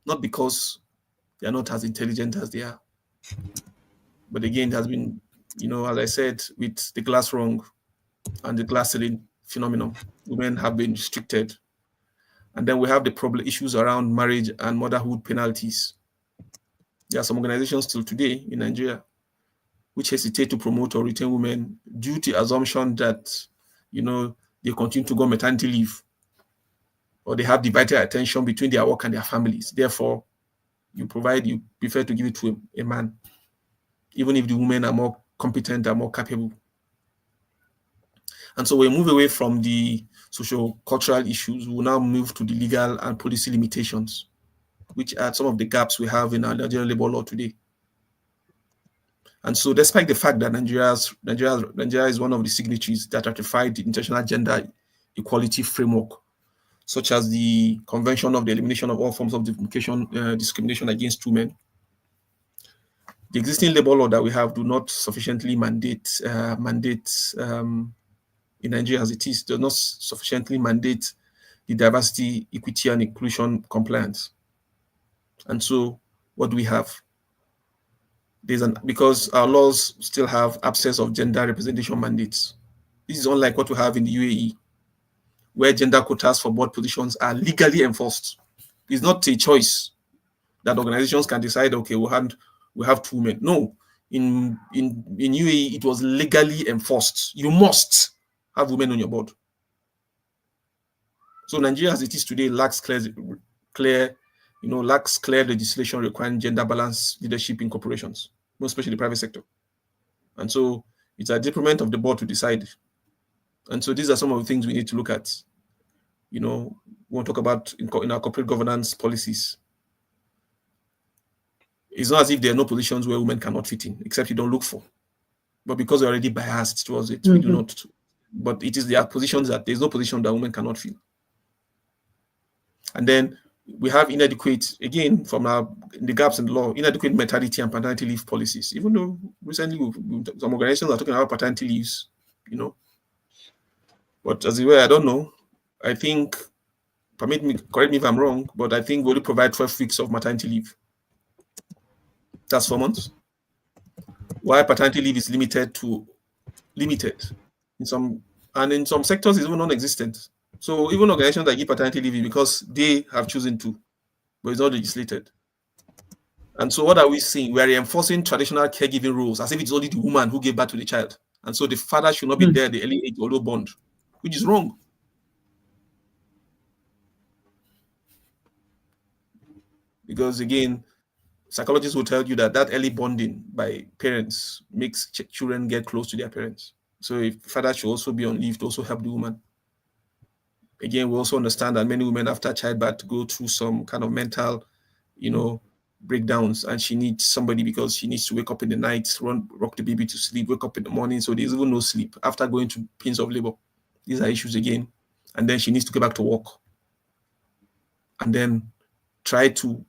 Not because they are not as intelligent as they are, but again, it has been, as I said, with the glass rung and the glass ceiling phenomenon, women have been restricted. And then we have the problem issues around marriage and motherhood penalties. There are some organizations still today in Nigeria which hesitate to promote or retain women due to assumption that, they continue to go on maternity leave, or they have divided attention between their work and their families. Therefore, you prefer to give it to a man, even if the women are more competent and more capable. And so we move away from the social cultural issues. We'll now move to the legal and policy limitations, which are some of the gaps we have in our Nigerian labor law today. And so despite the fact that Nigeria is one of the signatories that ratified the International Gender Equality Framework, such as the Convention of the Elimination of All Forms of Discrimination Against Women, the existing labor law that we have do not sufficiently mandate in Nigeria as it is, does not sufficiently mandate the diversity, equity, and inclusion compliance. And so what do we have? Because our laws still have absence of gender representation mandates. This is unlike what we have in the UAE, where gender quotas for board positions are legally enforced. It's not a choice that organizations can decide, okay, we have 2 men. No, in UAE, it was legally enforced. You must have women on your board. So Nigeria, as it is today, lacks clear legislation requiring gender balanced leadership in corporations, most especially the private sector. And so it's a detriment of the board to decide. And so these are some of the things we need to look at. We want to talk about in our corporate governance policies. It's not as if there are no positions where women cannot fit in, except you don't look for. But because we're already biased towards it, we do not. But it is their positions that there's no position that women cannot fill. And then we have inadequate, again, from the gaps in the law, inadequate maternity and paternity leave policies. Even though recently some organizations are talking about paternity leaves, But as it were, I don't know. I think, correct me if I'm wrong, but I think we only provide 12 weeks of maternity leave. That's 4 months. While paternity leave is limited in some sectors is even non-existent. So even organizations that give paternity leave because they have chosen to, but it's not legislated. And so what are we seeing? We are reinforcing traditional caregiving rules as if it's only the woman who gave birth to the child. And so the father should not be there at the early age, although bond, which is wrong. Because again, psychologists will tell you that early bonding by parents makes children get close to their parents. So if father should also be on leave to also help the woman. Again, we also understand that many women after childbirth go through some kind of mental, breakdowns, and she needs somebody because she needs to wake up in the night, rock the baby to sleep, wake up in the morning. So there's even no sleep after going through pains of labor. These are issues again. And then she needs to go back to work and then try to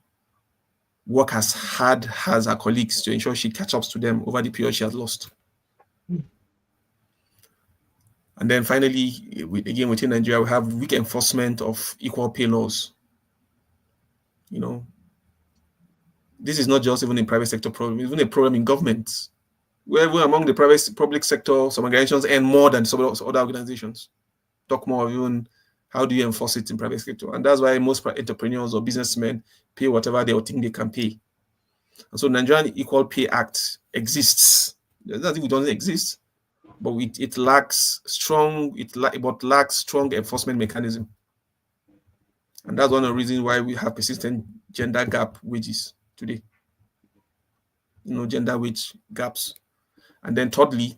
work as hard as her colleagues to ensure she catch up to them over the period she has lost. And then finally, again, within Nigeria, we have weak enforcement of equal pay laws. This is not just even a private sector problem, it's even a problem in government. Where among the public sector, some organizations earn more than some other organizations. Talk more of even how do you enforce it in private sector? And that's why most entrepreneurs or businessmen pay whatever they think they can pay. And so Nigerian Equal Pay Act exists. It's not that it doesn't exist, but it lacks strong enforcement mechanism. And that's one of the reasons why we have persistent gender gap wages today. Gender wage gaps. And then thirdly,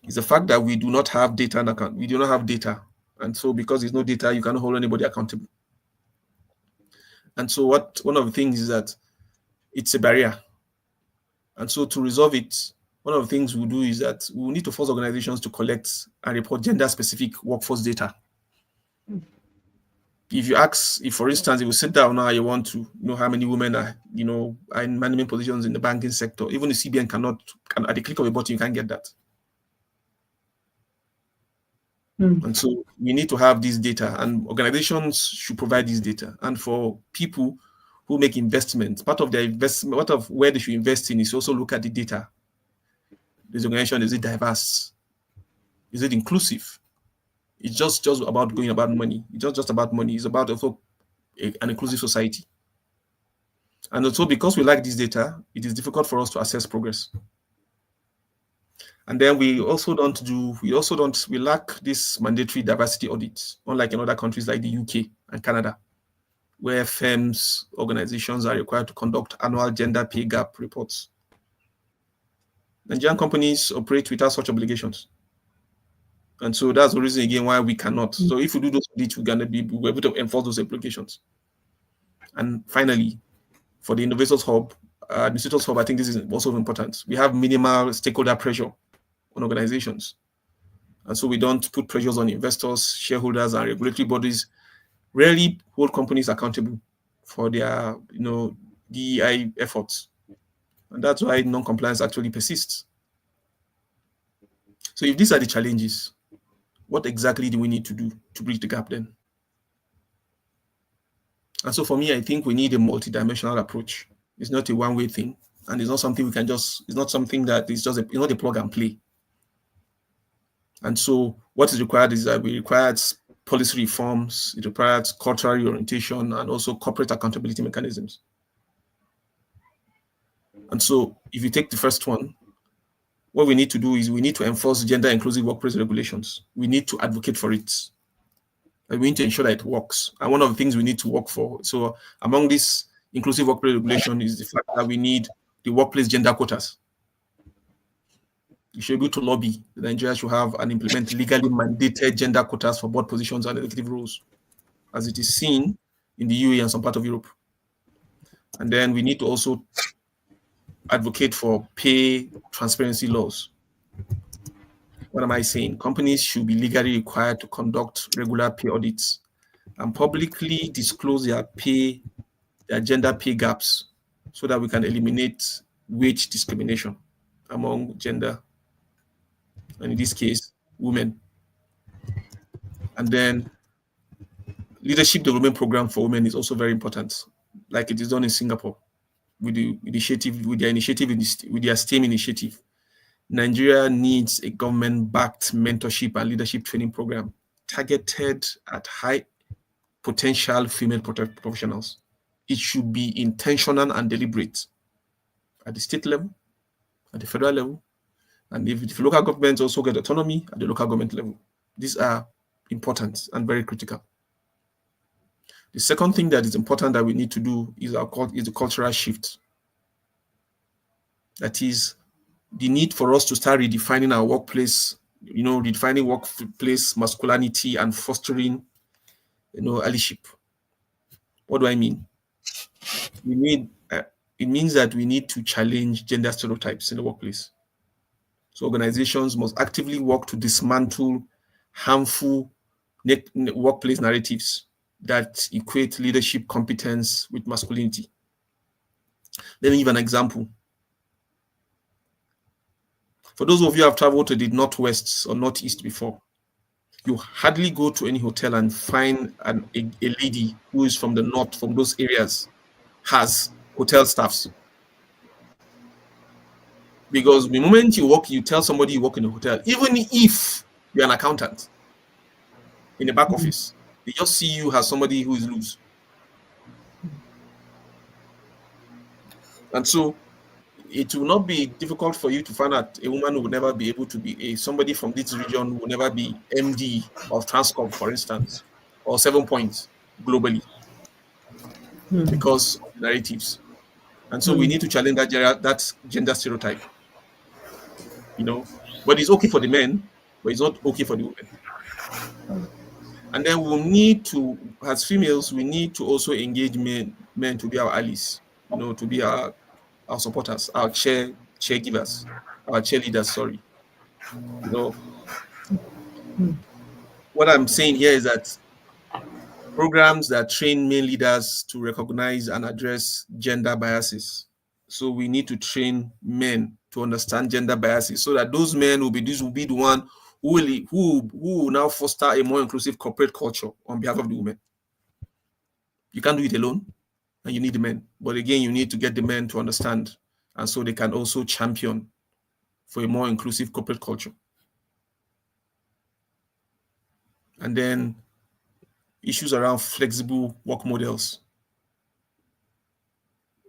is the fact that we do not have data and account. We do not have data. And so because there's no data, you cannot hold anybody accountable. And so one of the things is that it's a barrier. And so to resolve it, one of the things we'll do is that we will need to force organizations to collect and report gender-specific workforce data. If for instance, if you sit down now, you want to know how many women are in management positions in the banking sector, even the CBN cannot at the click of a button, you can't get that. And so we need to have this data, and organizations should provide this data. And for people who make investments, part of their investment, part of where they should invest in is also look at the data. This organization, is it diverse? Is it inclusive? It's just about going about money. It's not just about money. It's about also an inclusive society. And so because we lack this data, it is difficult for us to assess progress. And then we lack this mandatory diversity audits, unlike in other countries like the UK and Canada, where firms, organizations are required to conduct annual gender pay gap reports. Nigerian companies operate without such obligations. And so that's the reason again why we cannot. So if we do those audits, we're able to enforce those obligations. And finally, for the Innovators Hub, Administrators Hub, I think this is also important. We have minimal stakeholder pressure on organizations. And so we don't put pressures on investors, shareholders, and regulatory bodies. Rarely hold companies accountable for their, DEI efforts. And that's why non-compliance actually persists. So if these are the challenges, what exactly do we need to do to bridge the gap then? And so for me, I think we need a multidimensional approach. It's not a one-way thing. And it's not something it's not something that is just not a plug and play. And so what is required is that we require policy reforms, it requires cultural reorientation, and also corporate accountability mechanisms. And so if you take the first one, what we need to do is we need to enforce gender inclusive workplace regulations. We need to advocate for it. And we need to ensure that it works. And one of the things we need to work for, so among this inclusive workplace regulation is the fact that we need the workplace gender quotas. You should be able to lobby that Nigeria should have and implement legally mandated gender quotas for board positions and executive roles, as it is seen in the UAE and some part of Europe. And then we need to also advocate for pay transparency laws. What am I saying? Companies should be legally required to conduct regular pay audits and publicly disclose their gender pay gaps so that we can eliminate wage discrimination among gender, and in this case, women. And then leadership development program for women is also very important, like it is done in Singapore with their STEM initiative. Nigeria needs a government-backed mentorship and leadership training program targeted at high potential female professionals. It should be intentional and deliberate at the state level, at the federal level, and if local governments also get autonomy at the local government level. These are important and very critical. The second thing that is important that we need to do is the cultural shift. That is the need for us to start redefining our workplace, redefining workplace masculinity and fostering allyship. What do I mean? It means that we need to challenge gender stereotypes in the workplace. So organizations must actively work to dismantle harmful workplace narratives that equate leadership competence with masculinity. Let me give an example. For those of you who have traveled to the Northwest or Northeast before, you hardly go to any hotel and find a lady who is from the North, from those areas, has hotel staffs. Because the moment you tell somebody you work in a hotel, even if you're an accountant in the back office, they just see you as somebody who is loose. And so it will not be difficult for you to find out a woman who will never be able to be somebody from this region who will never be MD of Transcorp, for instance, or 7 Points globally because of the narratives. And so we need to challenge that gender stereotype. But it's okay for the men, but it's not okay for the women. And then we'll need to, as females, we need to also engage men to be our allies, to be our supporters, our caregivers, our cheerleaders, sorry. What I'm saying here is that programs that train male leaders to recognize and address gender biases. So we need to train men to understand gender biases so that those men will be the one who will now foster a more inclusive corporate culture on behalf of the women. You can't do it alone, and you need the men. But again, you need to get the men to understand, and so they can also champion for a more inclusive corporate culture. And then issues around flexible work models.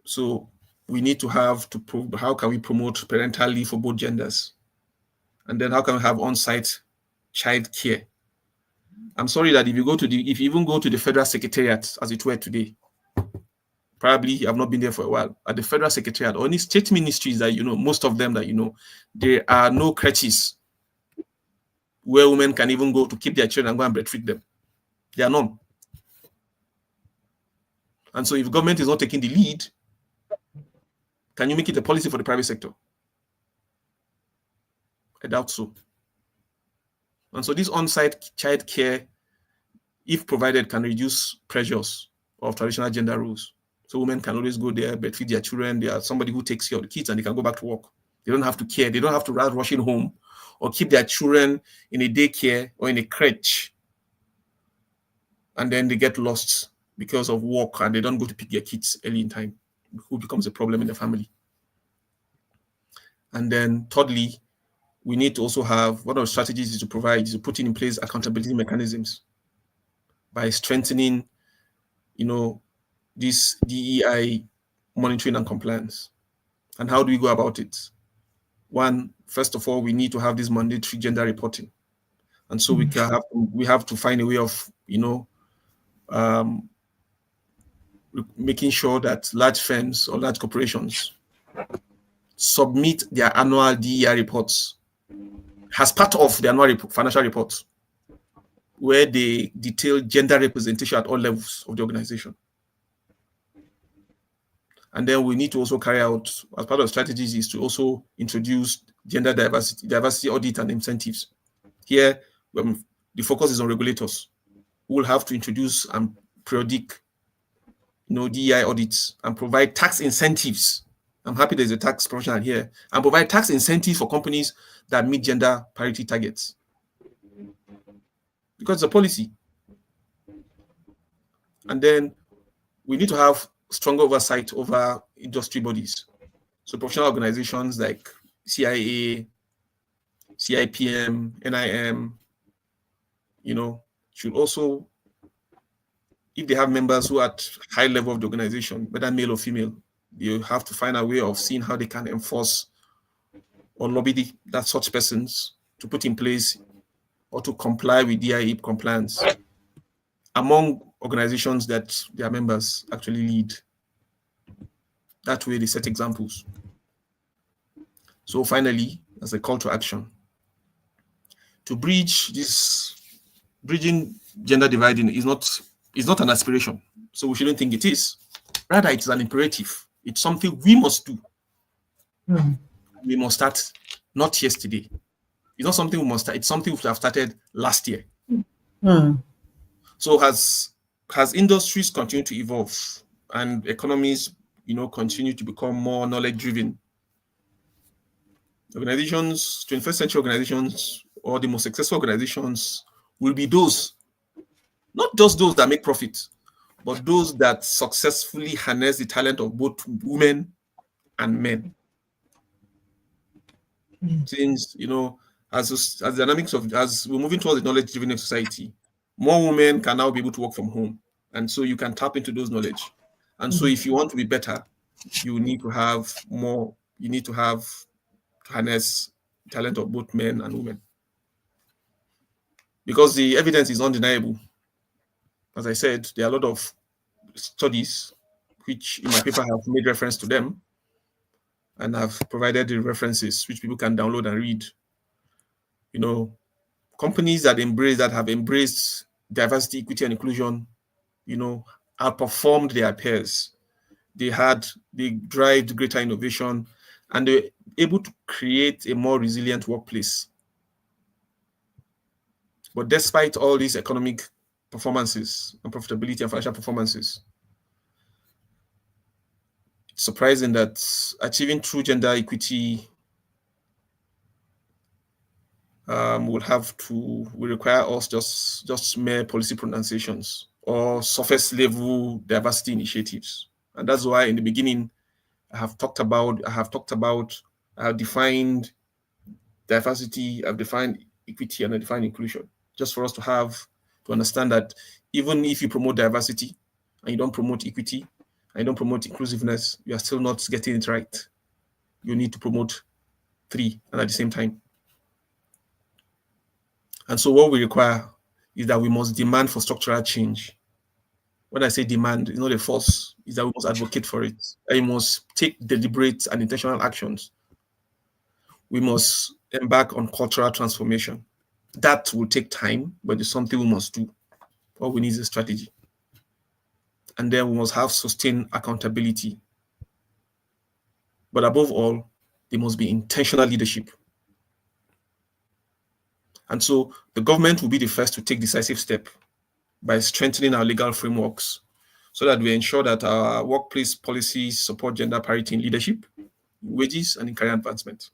So we need to how can we promote parental leave for both genders? And then how can we have on-site child care? I'm sorry that if you even go to the federal secretariat, as it were today, probably you have not been there for a while, at the federal secretariat or any state ministries that most of them that there are no crèches where women can even go to keep their children and go and breastfeed them. There are none. And so if government is not taking the lead, can you make it a policy for the private sector? I doubt so. And so this on-site child care, if provided, can reduce pressures of traditional gender roles. So women can always go there, breastfeed their children. They are somebody who takes care of the kids and they can go back to work. They don't have to care. They don't have to rush home or keep their children in a daycare or in a crèche. And then they get lost because of work and they don't go to pick their kids early in time, who becomes a problem in the family. And then thirdly, we need to also have, one of the strategies is to put in place accountability mechanisms by strengthening, this DEI monitoring and compliance. And how do we go about it? One, first of all, we need to have this mandatory gender reporting. And so we have to find a way of, making sure that large firms or large corporations submit their annual DEI reports as part of the annual financial reports, where they detail gender representation at all levels of the organization. And then we need to also carry out, as part of the strategies, is to also introduce gender diversity audit and incentives. Here, the focus is on regulators who will have to introduce periodic DEI audits and provide tax incentives. I'm happy there's a tax professional here, and provide tax incentives for companies that meet gender parity targets. Because it's a policy. And then we need to have stronger oversight over industry bodies. So professional organizations like CIA, CIPM, NIM, should also, if they have members who are at high level of the organization, whether male or female, you have to find a way of seeing how they can enforce or lobby that such persons to put in place or to comply with DIE compliance among organizations that their members actually lead. That way they set examples. So finally, as a call to action, to bridging gender dividing is not It's not an aspiration, so we shouldn't think it is. Rather, it's an imperative. It's something we must do. We must start not yesterday. It's not something we must start. It's something we have started last year. So has industries continue to evolve and economies, continue to become more knowledge-driven, organizations, 21st century organizations, or the most successful organizations will be those, not just those that make profit, but those that successfully harness the talent of both women and men. Since, as dynamics of, as we're moving towards a knowledge-driven society, more women can now be able to work from home. And so you can tap into those knowledge. And so if you want to be better, you need to have more, you need to have to harness talent of both men and women. Because the evidence is undeniable. As I said, there are a lot of studies which in my paper have made reference to them and have provided the references which people can download and read. Companies that have embraced diversity, equity, and inclusion, outperformed their peers. They drive greater innovation, and they're able to create a more resilient workplace. But despite all these economic performances and profitability and financial performances, it's surprising that achieving true gender equity will require us just mere policy pronunciations or surface level diversity initiatives. And that's why in the beginning I have defined diversity, I've defined equity, and I defined inclusion, just for us to understand that even if you promote diversity and you don't promote equity and you don't promote inclusiveness, you are still not getting it right. You need to promote three and at the same time. And so what we require is that we must demand for structural change. When I say demand, it's not a force, it's that we must advocate for it. And we must take deliberate and intentional actions. We must embark on cultural transformation. That will take time, but it's something we must do. All we need is a strategy. And then we must have sustained accountability. But above all, there must be intentional leadership. And so the government will be the first to take decisive step by strengthening our legal frameworks so that we ensure that our workplace policies support gender parity in leadership, wages, and in career advancement.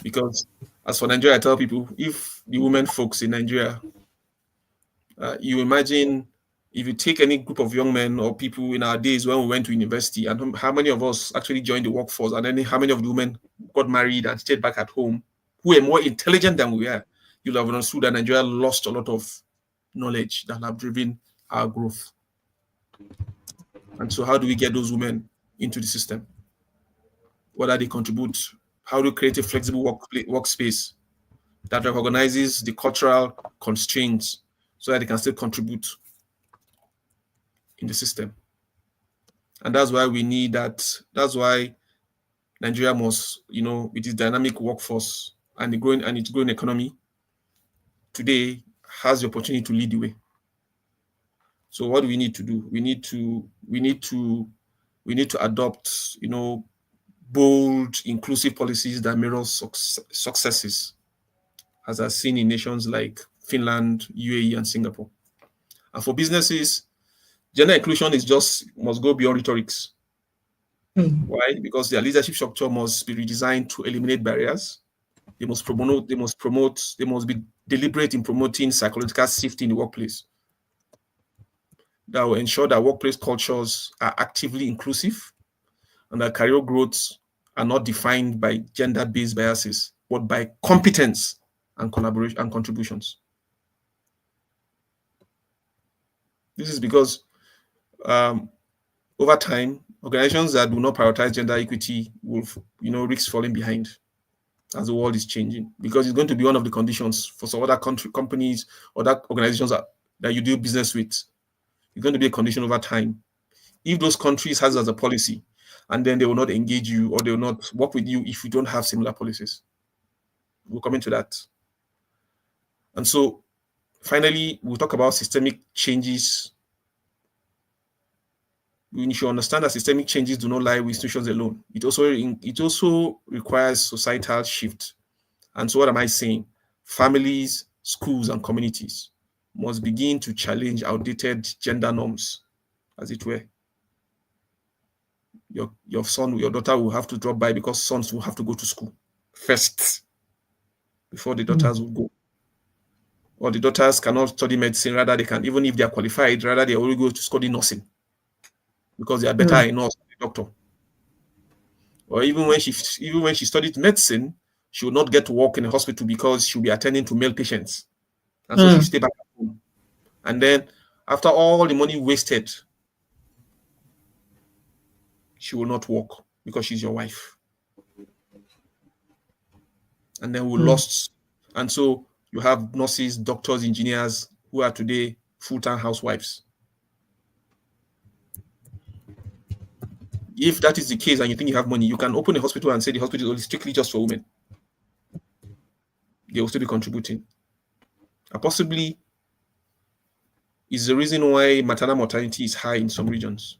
Because as for Nigeria, I tell people, if the women folks in Nigeria, you imagine if you take any group of young men or people in our days when we went to university, and how many of us actually joined the workforce, and then how many of the women got married and stayed back at home, who were more intelligent than we are, you'll have understood that Nigeria lost a lot of knowledge that have driven our growth. And so how do we get those women into the system? What do they contribute? How do we create a flexible workspace that recognizes the cultural constraints so that they can still contribute in the system? And that's why we need that. That's why Nigeria must, with its dynamic workforce and its growing economy, today has the opportunity to lead the way. So what do we need to do? We need to adopt, bold, inclusive policies that mirror successes, as I've seen in nations like Finland, UAE, and Singapore. And for businesses, gender inclusion must go beyond rhetorics. Why? Because their leadership structure must be redesigned to eliminate barriers. They must be deliberate in promoting psychological safety in the workplace. That will ensure that workplace cultures are actively inclusive and that career growths are not defined by gender-based biases, but by competence and collaboration and contributions. This is because over time, organizations that do not prioritize gender equity will, risk falling behind as the world is changing, because it's going to be one of the conditions for some other companies or that organizations that you do business with. It's going to be a condition over time. If those countries has as a policy, and then they will not engage you or they will not work with you if you don't have similar policies. We'll come into that. And so Finally, we'll talk about systemic changes. We should understand that systemic changes do not lie with institutions alone. It also requires societal shift. And so, what am I saying? Families, schools, and communities must begin to challenge outdated gender norms, as it were. Your son, your daughter will have to drop by because sons will have to go to school first before the daughters will go. Or the daughters cannot study medicine, rather they can, even if they are qualified, rather they only go to study nursing because they are better in nurse than a doctor. Or even when she studied medicine, she will not get to work in a hospital because she'll be attending to male patients. And so she'll stay back at home. And then after all the money wasted, she will not work because she's your wife. And then we lost. And so you have nurses, doctors, engineers who are today full-time housewives. If that is the case and you think you have money, you can open a hospital and say the hospital is only strictly just for women. They will still be contributing. And possibly is the reason why maternal mortality is high in some regions,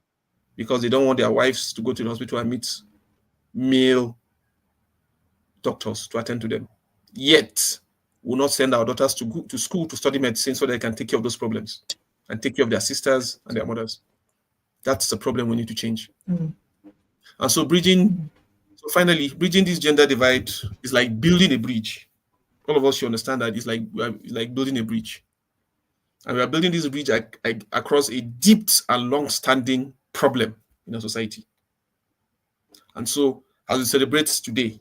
because they don't want their wives to go to the hospital and meet male doctors to attend to them. Yet, we'll not send our daughters to go to school to study medicine so they can take care of those problems and take care of their sisters and their mothers. That's the problem we need to change. And so finally, bridging this gender divide is like building a bridge. All of us should understand that it's like building a bridge. And we are building this bridge across a deep and long-standing problem in our society. And so, as we celebrate today,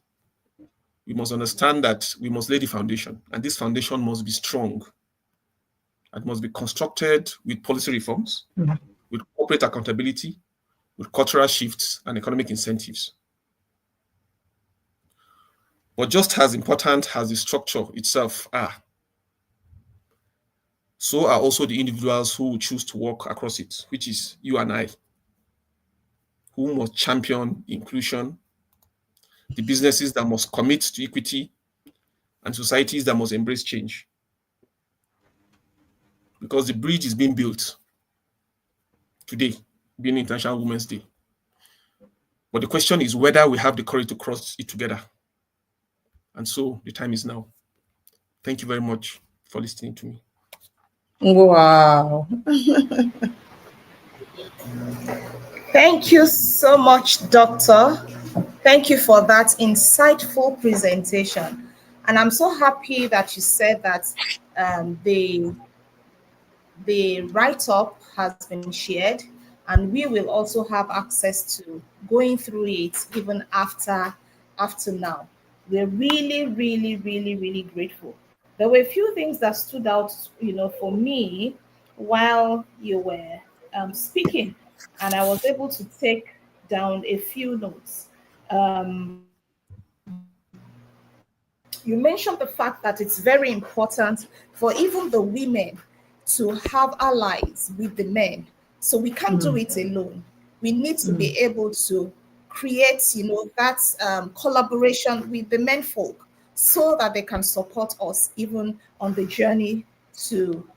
we must understand that we must lay the foundation, and this foundation must be strong. It must be constructed with policy reforms, with corporate accountability, with cultural shifts and economic incentives. But just as important as the structure itself are, so are also the individuals who will choose to walk across it, which is you and I, who must champion inclusion, the businesses that must commit to equity, and societies that must embrace change. Because the bridge is being built today, being International Women's Day. But the question is whether we have the courage to cross it together. And so the time is now. Thank you very much for listening to me. Wow. Thank you so much, Doctor. Thank you for that insightful presentation. And I'm so happy that you said that the write-up has been shared, and we will also have access to going through it even after now. We're really, really, really, really grateful. There were a few things that stood out, for me while you were speaking, and I was able to take down a few notes. You mentioned the fact that it's very important for even the women to have allies with the men. So we can't do it alone. We need to be able to create, that collaboration with the men folk so that they can support us even on the journey to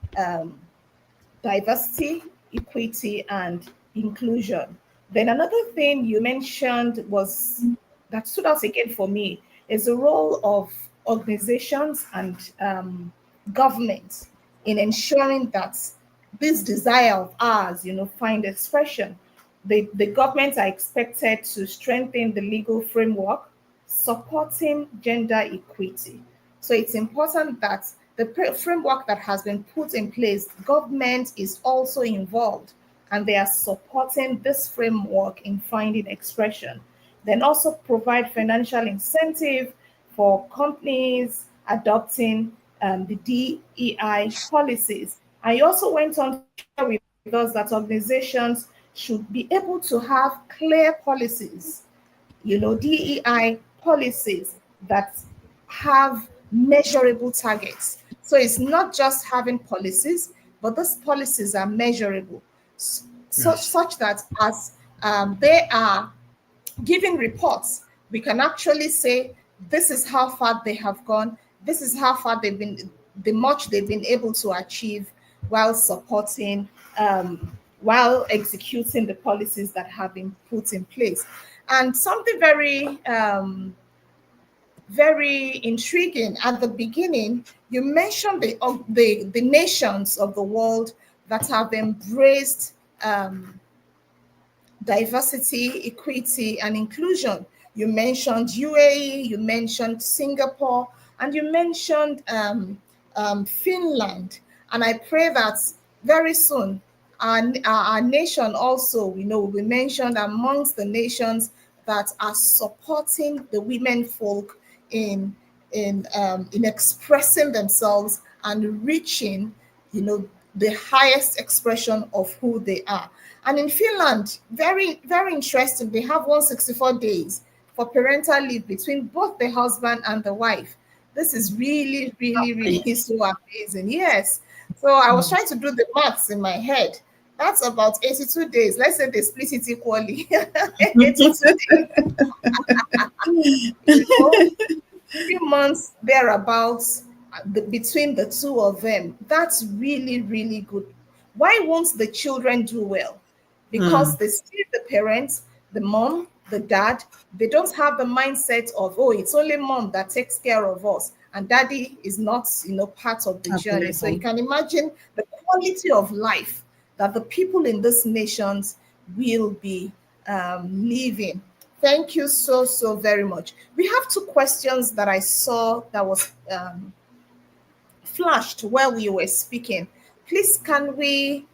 diversity, equity, and inclusion. Then another thing you mentioned was that stood out again for me is the role of organizations and government in ensuring that this desire of ours, find expression. The governments are expected to strengthen the legal framework supporting gender equity. So it's important that the framework that has been put in place, government is also involved and they are supporting this framework in finding expression. Then also provide financial incentive for companies adopting the DEI policies. And you also went on to share with us that organizations should be able to have clear policies, DEI policies that have measurable targets. So it's not just having policies, but those policies are measurable, such that as they are giving reports, we can actually say, this is how far they have gone, this is how far they've been, the much they've been able to achieve while supporting, while executing the policies that have been put in place. And something very intriguing at the beginning, you mentioned the nations of the world that have embraced diversity, equity, and inclusion. You mentioned UAE, you mentioned Singapore, and you mentioned Finland. And I pray that very soon our nation also, will be mentioned amongst the nations that are supporting the women folk in in expressing themselves and reaching, the highest expression of who they are. And in Finland, very, very interesting, they have 164 days for parental leave between both the husband and the wife. This is really, really, really so amazing. Yes. So I was trying to do the maths in my head. That's about 82 days. Let's say they split it equally. 82 days. You know, 3 months thereabouts, between the two of them. That's really, really good. Why won't the children do well? Because they see the parents, the mom, the dad, they don't have the mindset of, oh, it's only mom that takes care of us and daddy is not, part of the journey. So you Available. can imagine the quality of life that the people in these nations will be living. Thank you so, so very much. We have two questions that I saw that was flashed while we were speaking. Please, can we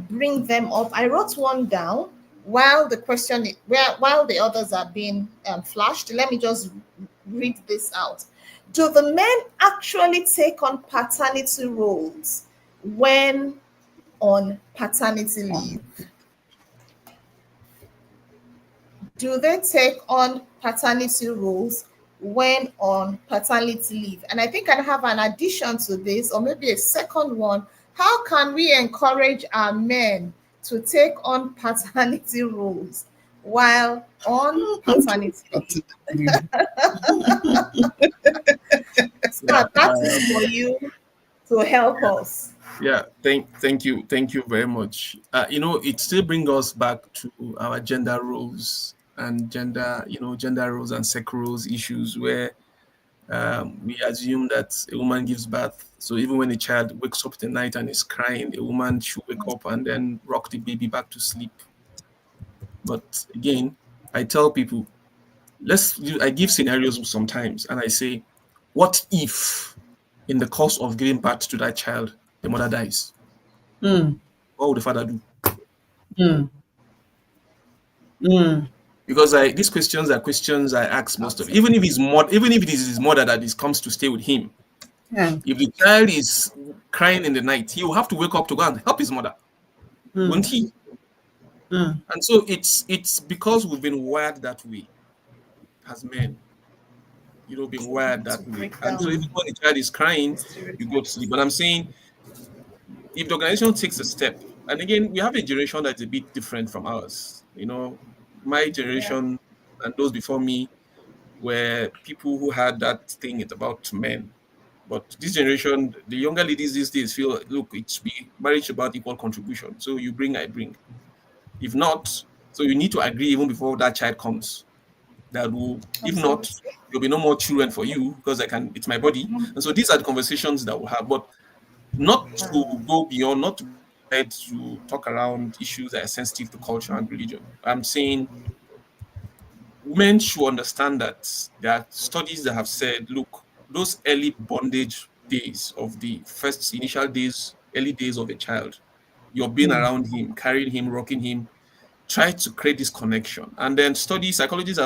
bring them up? I wrote one down while while the others are being flashed. Let me just read this out. Do the men actually take on paternity roles when on paternity leave? Do they take on paternity roles when on paternity leave? And I think I have an addition to this, or maybe a second one. How can we encourage our men to take on paternity roles while on paternity leave? Yeah. So that is for you to help us. Yeah, thank you very much. It still brings us back to our gender roles and gender roles and sex roles issues where we assume that a woman gives birth. So even when a child wakes up in the night and is crying, a woman should wake up and then rock the baby back to sleep. But again, I tell people, I give scenarios sometimes and I say, what if in the course of giving birth to that child, the mother dies? Mm, What would the father do? mm, mm. Because these questions are questions I ask most of. Absolutely. Even if it is his mother that comes to stay with him, Yeah. if the child is crying in the night, he will have to wake up to go and help his mother, won't Mm, he? mm, And so it's because we've been wired that way as men, been wired To that way. break And so even down mm, when the child is the crying, you go to stereotypes. sleep. But I'm saying if the organization takes a step, and again, we have a generation that's a bit different from ours. My Yeah, generation and those before me were people who had that thing about men. But this generation, the younger ladies these days feel, look, it's be marriage about equal contribution. So you bring, I bring. If not, so you need to agree even before that child comes. That will, if not, absolutely. there'll be no more children for you because it's my body. And so these are the conversations that we'll have. But not to go beyond, not to try to talk around issues that are sensitive to culture and religion. I'm saying women should understand that there are studies that have said, look, those early bondage days of the first initial days, early days of a child, you're being mm, around him, carrying him, rocking him, try to create this connection. And then psychologists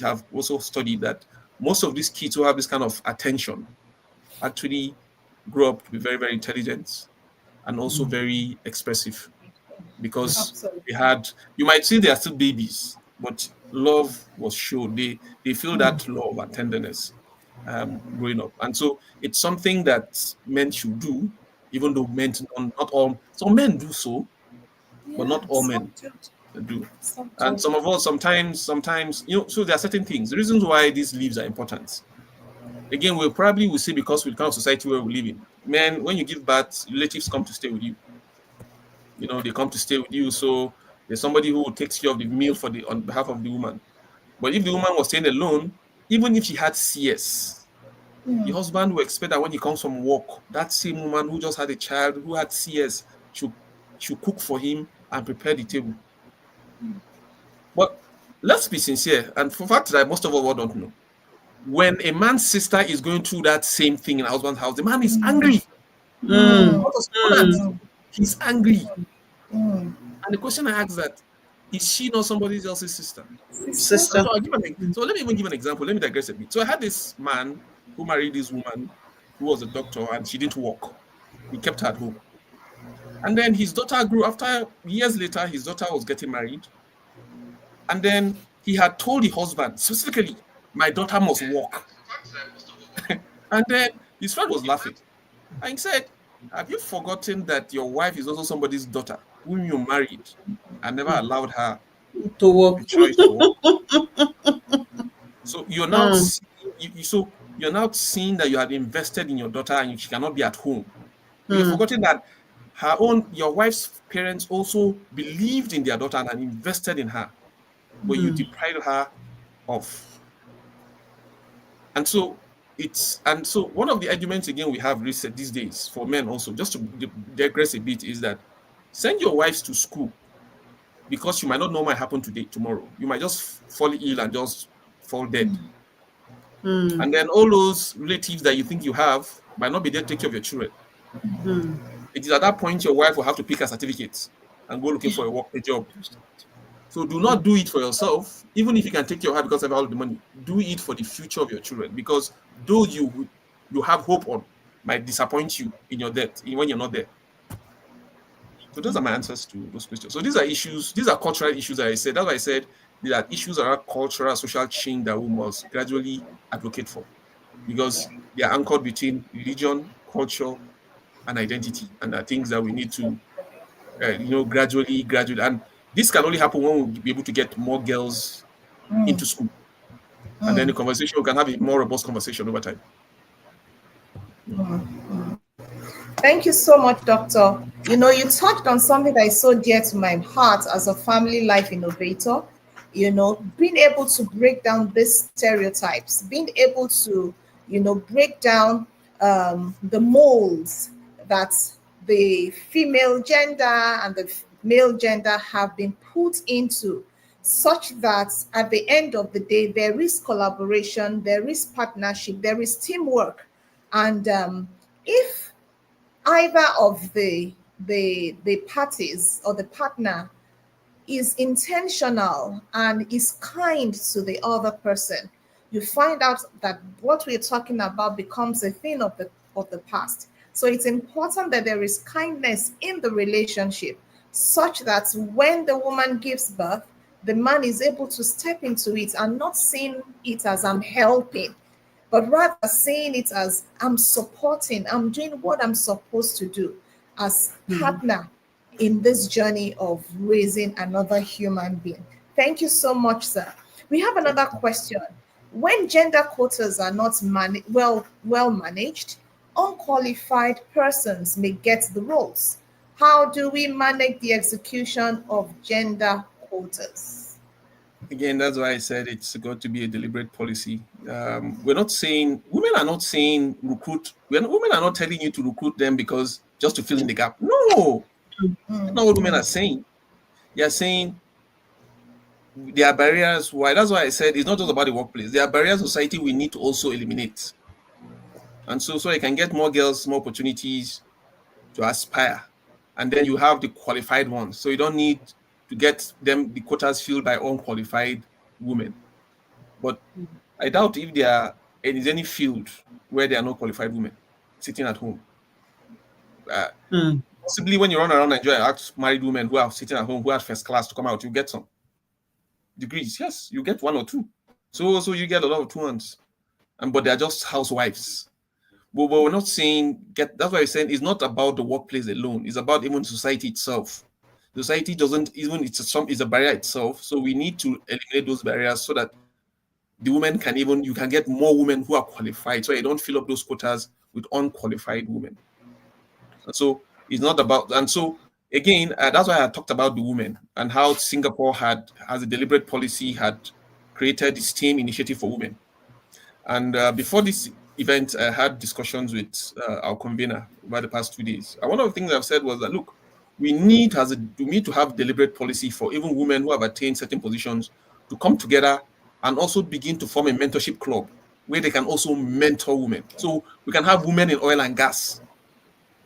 have also studied that most of these kids who have this kind of attention actually grow up to be very, very intelligent and also very expressive because Absolutely. you might say they are still babies, but love was shown. They feel that love and tenderness growing up. And so it's something that men should do, even though not all, some men do so, but Yeah, not all some men do. do. Some And do. some of us sometimes, so there are certain things. The reasons why these leaves are important Again, we probably will see because with the kind of society where we live in. Men, when you give birth, relatives come to stay with you. They come to stay with you. So there's somebody who takes care of the meal on behalf of the woman. But if the woman was staying alone, even if she had CS, the husband will expect that when he comes from work, that same woman who just had a child, who had CS, should cook for him and prepare the table. But let's be sincere, and for fact that most of us don't know. When a man's sister is going through that same thing in a husband's house, the man is angry. Mm. What does he know that? He's angry. Mm. And the question I ask that, is she not somebody else's sister? Sister. Sister. So let me even give an example. Let me digress a bit. So I had this man who married this woman who was a doctor, and she didn't work. He kept her at home. And then his daughter grew. After years later, his daughter was getting married. And then he had told the husband, specifically, my daughter must work. And then his friend was laughing. And he said, have you forgotten that your wife is also somebody's daughter, whom you married and never allowed her To work. the choice to work? So you're now Mm. you're now seeing that you have invested in your daughter and she cannot be at home. But you're Mm. forgetting that your wife's parents also believed in their daughter and invested in her, but you deprived her of. And so one of the arguments again we have recent these days for men also, just to digress a bit, is that send your wives to school because you might not know what might happen today, tomorrow. You might just fall ill and just fall dead. Mm. And then all those relatives that you think you have might not be there to take care of your children. Mm. It is at that point your wife will have to pick her certificates and go looking for a job. So do not do it for yourself, even if you can take your wife because of all the money. Do it for the future of your children, because those you have hope on might disappoint you in your death when you're not there. So those are my answers to those questions. So these are issues, these are cultural issues that I said. That's why I said there are issues around cultural, social change that we must gradually advocate for, because they are anchored between religion, culture, and identity, and are things that we need to, gradually. And this can only happen when we be able to get more girls into school, and then the conversation we can have a more robust conversation over time. Thank you so much, Doctor. You touched on something that is so dear to my heart as a family life innovator. Being able to break down these stereotypes, being able to, break down the molds that the female gender and the male gender have been put into, such that at the end of the day, there is collaboration, there is partnership, there is teamwork. And if either of the parties or the partner is intentional and is kind to the other person, you find out that what we're talking about becomes a thing of the past. So it's important that there is kindness in the relationship, such that when the woman gives birth, the man is able to step into it and not seeing it as I'm helping, but rather seeing it as I'm supporting, I'm doing what I'm supposed to do as partner in this journey of raising another human being. Thank you so much, sir. We have another question. When gender quotas are not well managed, unqualified persons may get the roles. How do we manage the execution of gender quotas? Again, that's why I said it's got to be a deliberate policy. We're not saying women are not saying recruit. Women are not telling you to recruit them because just to fill in the gap. No, that's not what women are saying. They are saying there are barriers. Why? That's why I said it's not just about the workplace. There are barriers society we need to also eliminate, and so you can get more girls, more opportunities to aspire, and then you have the qualified ones. So you don't need to get them the quotas filled by unqualified women. But I doubt if is any field where there are no qualified women sitting at home. Uh, Mm. Possibly when you run around Nigeria, ask married women who are sitting at home who are first class to come out, you get some degrees. Yes, you get one or two. So you get a lot of two ones, but they're just housewives. But we're not saying that's why I'm saying it's not about the workplace alone. It's about even society itself. Society doesn't even it's a barrier itself. So we need to eliminate those barriers so that the women can even, you can get more women who are qualified, so you don't fill up those quotas with unqualified women. And so it's not about, and so again, that's why I talked about the women and how Singapore has a deliberate policy, had created the STEAM initiative for women. And before this event, I had discussions with our convener over the past 2 days. And one of the things I've said was that, look, we need to have deliberate policy for even women who have attained certain positions to come together and also begin to form a mentorship club where they can also mentor women. So we can have women in oil and gas.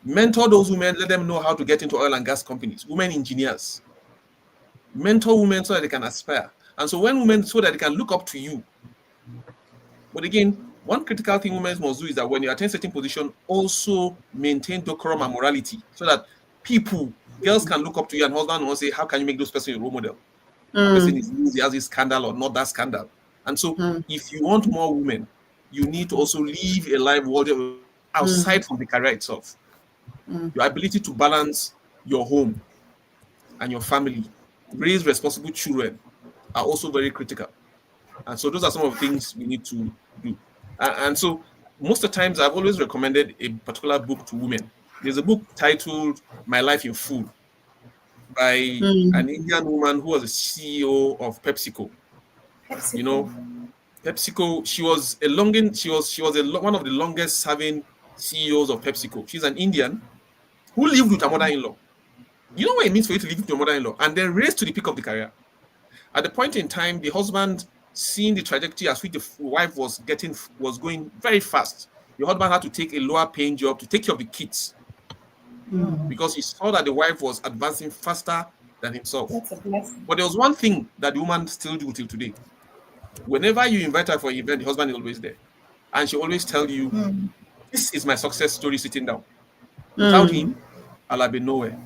Mentor those women, let them know how to get into oil and gas companies, women engineers. Mentor women so that they can aspire. And so when women, so that they can look up to you. But again, one critical thing women must do is that when you attain certain position, also maintain decorum and morality so that girls can look up to you, and husband will say, how can you make those person your role model? That person he has this scandal or not that scandal. And so if you want more women, you need to also live a life outside from the career itself. Your ability to balance your home and your family, raise responsible children are also very critical. And so those are some of the things we need to do. And so most of the times I've always recommended a particular book to women. There's a book titled My Life in Food by an Indian woman who was a CEO of PepsiCo. PepsiCo. You know, PepsiCo, she was one of the longest serving CEOs of PepsiCo. She's an Indian who lived with her mother-in-law. You know what it means for you to live with your mother-in-law and then raise to the peak of the career. At the point in time, the husband, seeing the trajectory as which the wife was going very fast, the husband had to take a lower paying job to take care of the kids because he saw that the wife was advancing faster than himself. That's a blessing. But there was one thing that the woman still do till today. Whenever you invite her for an event, the husband is always there. And she always tell you, this is my success story sitting down. Without him, I'll be nowhere.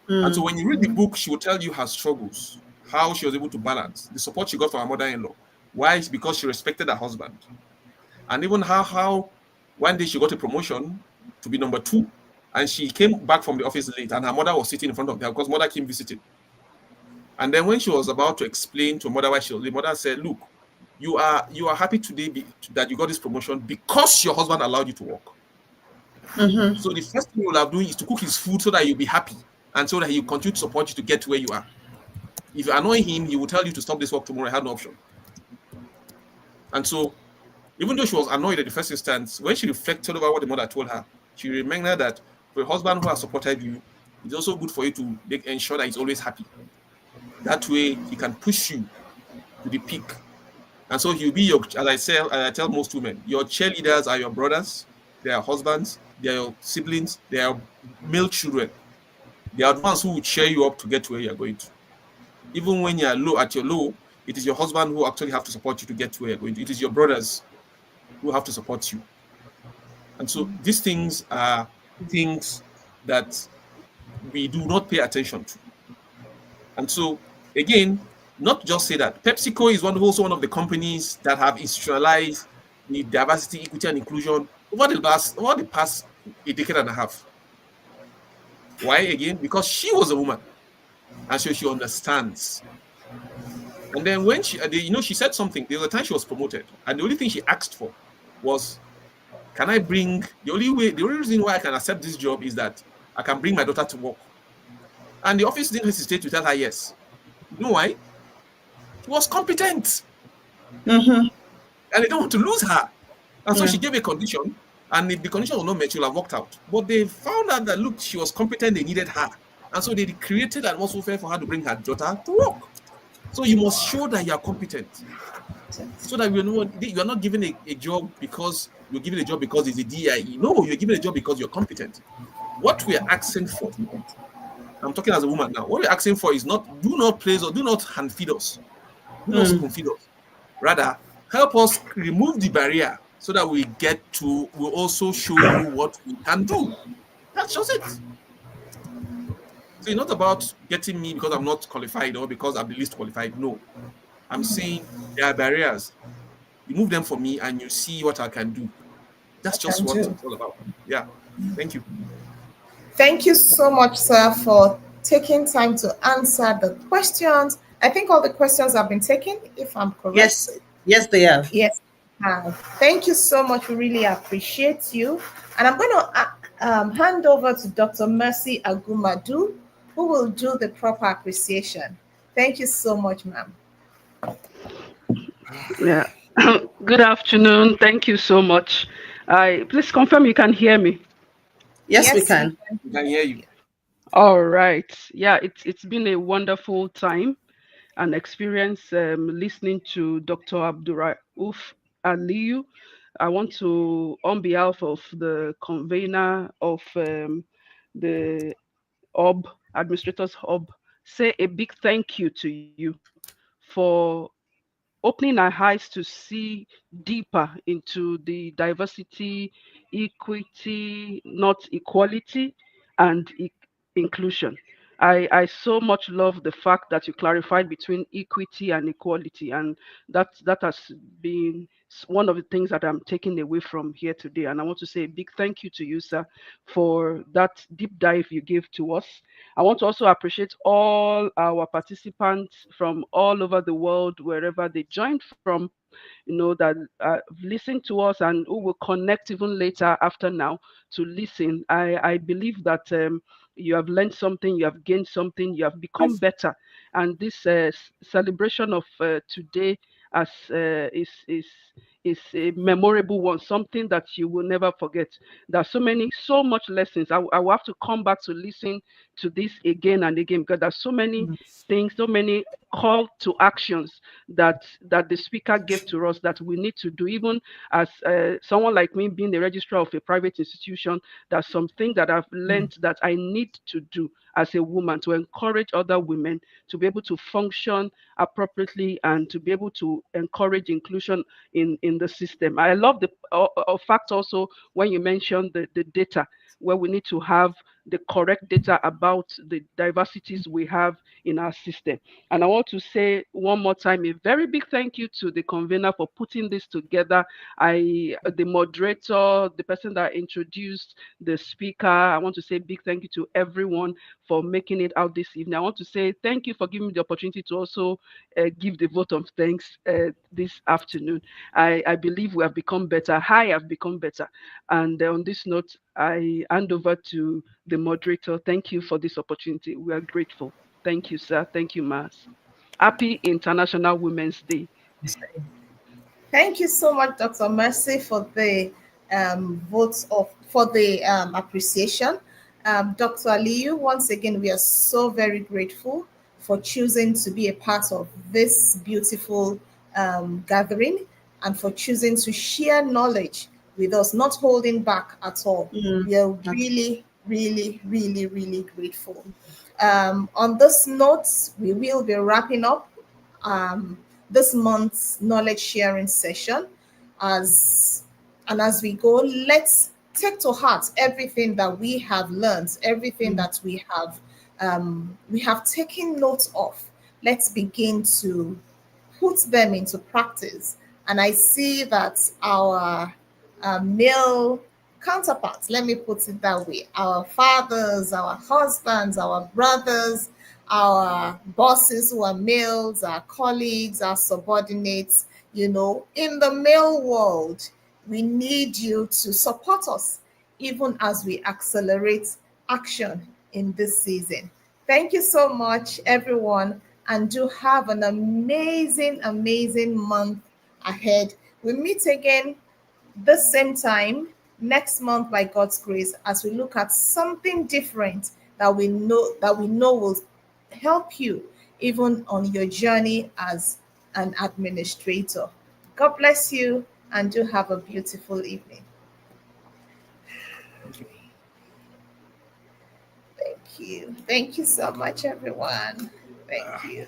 And so when you read the book, she will tell you her struggles, how she was able to balance, the support she got from her mother-in-law. Why? It's because she respected her husband. And even how one day she got a promotion to be number 2, and she came back from the office late, and her mother was sitting in front of her because mother came visiting. And then when she was about to explain to her mother why she was, the mother said, look, you are happy today that you got this promotion because your husband allowed you to work. So the first thing you will have doing is to cook his food so that you'll be happy and so that he will continue to support you to get to where you are. If you annoy him, he will tell you to stop this work tomorrow. I had no option. And so, even though she was annoyed at the first instance, when she reflected over what the mother told her, she remembered that for a husband who has supported you, it's also good for you to ensure that he's always happy. That way, he can push you to the peak. And so he'll be as I tell most women, your cheerleaders are your brothers, they are husbands, they are your siblings, they are male children. They are the ones who will cheer you up to get to where you're going to. Even when you're at your low, it is your husband who actually have to support you to get to where you're going to. It is your brothers who have to support you. And so these things are things that we do not pay attention to. And so, again, not just say that. PepsiCo is also one of the companies that have institutionalized the diversity, equity, and inclusion over the past a decade and a half. Why, again? Because she was a woman. And so she understands. And then when she said something, there was a time she was promoted. And the only thing she asked for was, can I bring, the only reason why I can accept this job is that I can bring my daughter to work. And the office didn't hesitate to tell her yes. You know why? She was competent. And they don't want to lose her. And so she gave a condition. And if the condition was not met, she would have walked out. But they found out that, look, she was competent, they needed her. And so they created an atmosphere for her to bring her daughter to work. So you must show that you are competent. So that you are not given a job because you're given a job because it's a DIE. No, you're given a job because you're competent. What we are asking for, I'm talking as a woman now, what we're asking for is not, do not praise or do not hand feed us. Do not spoon feed us. Rather, help us remove the barrier so that we'll also show you what we can do. That's just it. So it's not about getting me because I'm not qualified or because I'm the least qualified. No. I'm saying there are barriers. You move them for me and you see what I can do. That's just what it's all about. Yeah. Thank you. Thank you so much, sir, for taking time to answer the questions. I think all the questions have been taken, if I'm correct. Yes. Yes, they have. Yes, thank you so much. We really appreciate you. And I'm going to hand over to Dr. Mercy Agumadu, who will do the proper appreciation. Thank you so much, ma'am. Yeah. Good afternoon. Thank you so much. I please confirm you can hear me. Yes, we Yes, we can. can We hear can hear you. you. All right. Yeah, it's been a wonderful time and experience listening to Dr. Abdurrauf Aliyu. I want to, on behalf of the convener of the HUB, Administrators HUB, say a big thank you to you for opening our eyes to see deeper into the diversity, equity, not equality, and inclusion. I so much love the fact that you clarified between equity and equality, and that has been one of the things that I'm taking away from here today. And I want to say a big thank you to you, sir, for that deep dive you gave to us. I want to also appreciate all our participants from all over the world, wherever they joined from, that listen to us and who will connect even later after now to listen. I believe that you have learned something, you have gained something, you have become better. And this celebration of today as is a memorable one, something that you will never forget. There's so much lessons. I will have to come back to listen to this again and again because there's so many things, so many call to actions that the speaker gave to us that we need to do. Even as someone like me being the registrar of a private institution, there's something that I've learned that I need to do as a woman to encourage other women to be able to function appropriately and to be able to encourage inclusion in the system. I love the fact also when you mentioned the data, where we need to have the correct data about the diversities we have in our system. And I want to say one more time a very big thank you to the convener for putting this together. The moderator, the person that introduced the speaker, I want to say big thank you to everyone for making it out this evening. I want to say thank you for giving me the opportunity to also give the vote of thanks this afternoon. I believe we have become better. I have become better. And on this note, I hand over to the moderator. Thank you for this opportunity. We are grateful. Thank you, sir. Thank you, Mas. Happy International Women's Day. Thank you so much, Dr. Mercy, for the votes of for the appreciation. Dr. Aliyu, once again, we are so very grateful for choosing to be a part of this beautiful gathering and for choosing to share knowledge with us, not holding back at all. We are That's really, really, really, really grateful. On this note, we will be wrapping up um, this month's knowledge sharing session. As we go, let's take to heart everything that we have learned, everything that we have taken note of. Let's begin to put them into practice. And I see that our male counterparts, let me put it that way, our fathers, our husbands, our brothers, our bosses who are males, our colleagues, our subordinates, in the male world, we need you to support us even as we accelerate action in this season. Thank you so much, everyone, and do have an amazing, amazing month ahead. We meet again the same time next month by God's grace as we look at something different that we know will help you even on your journey as an administrator. God bless you and do have a beautiful evening. Thank you. Thank you. Thank you so much, everyone. Thank you.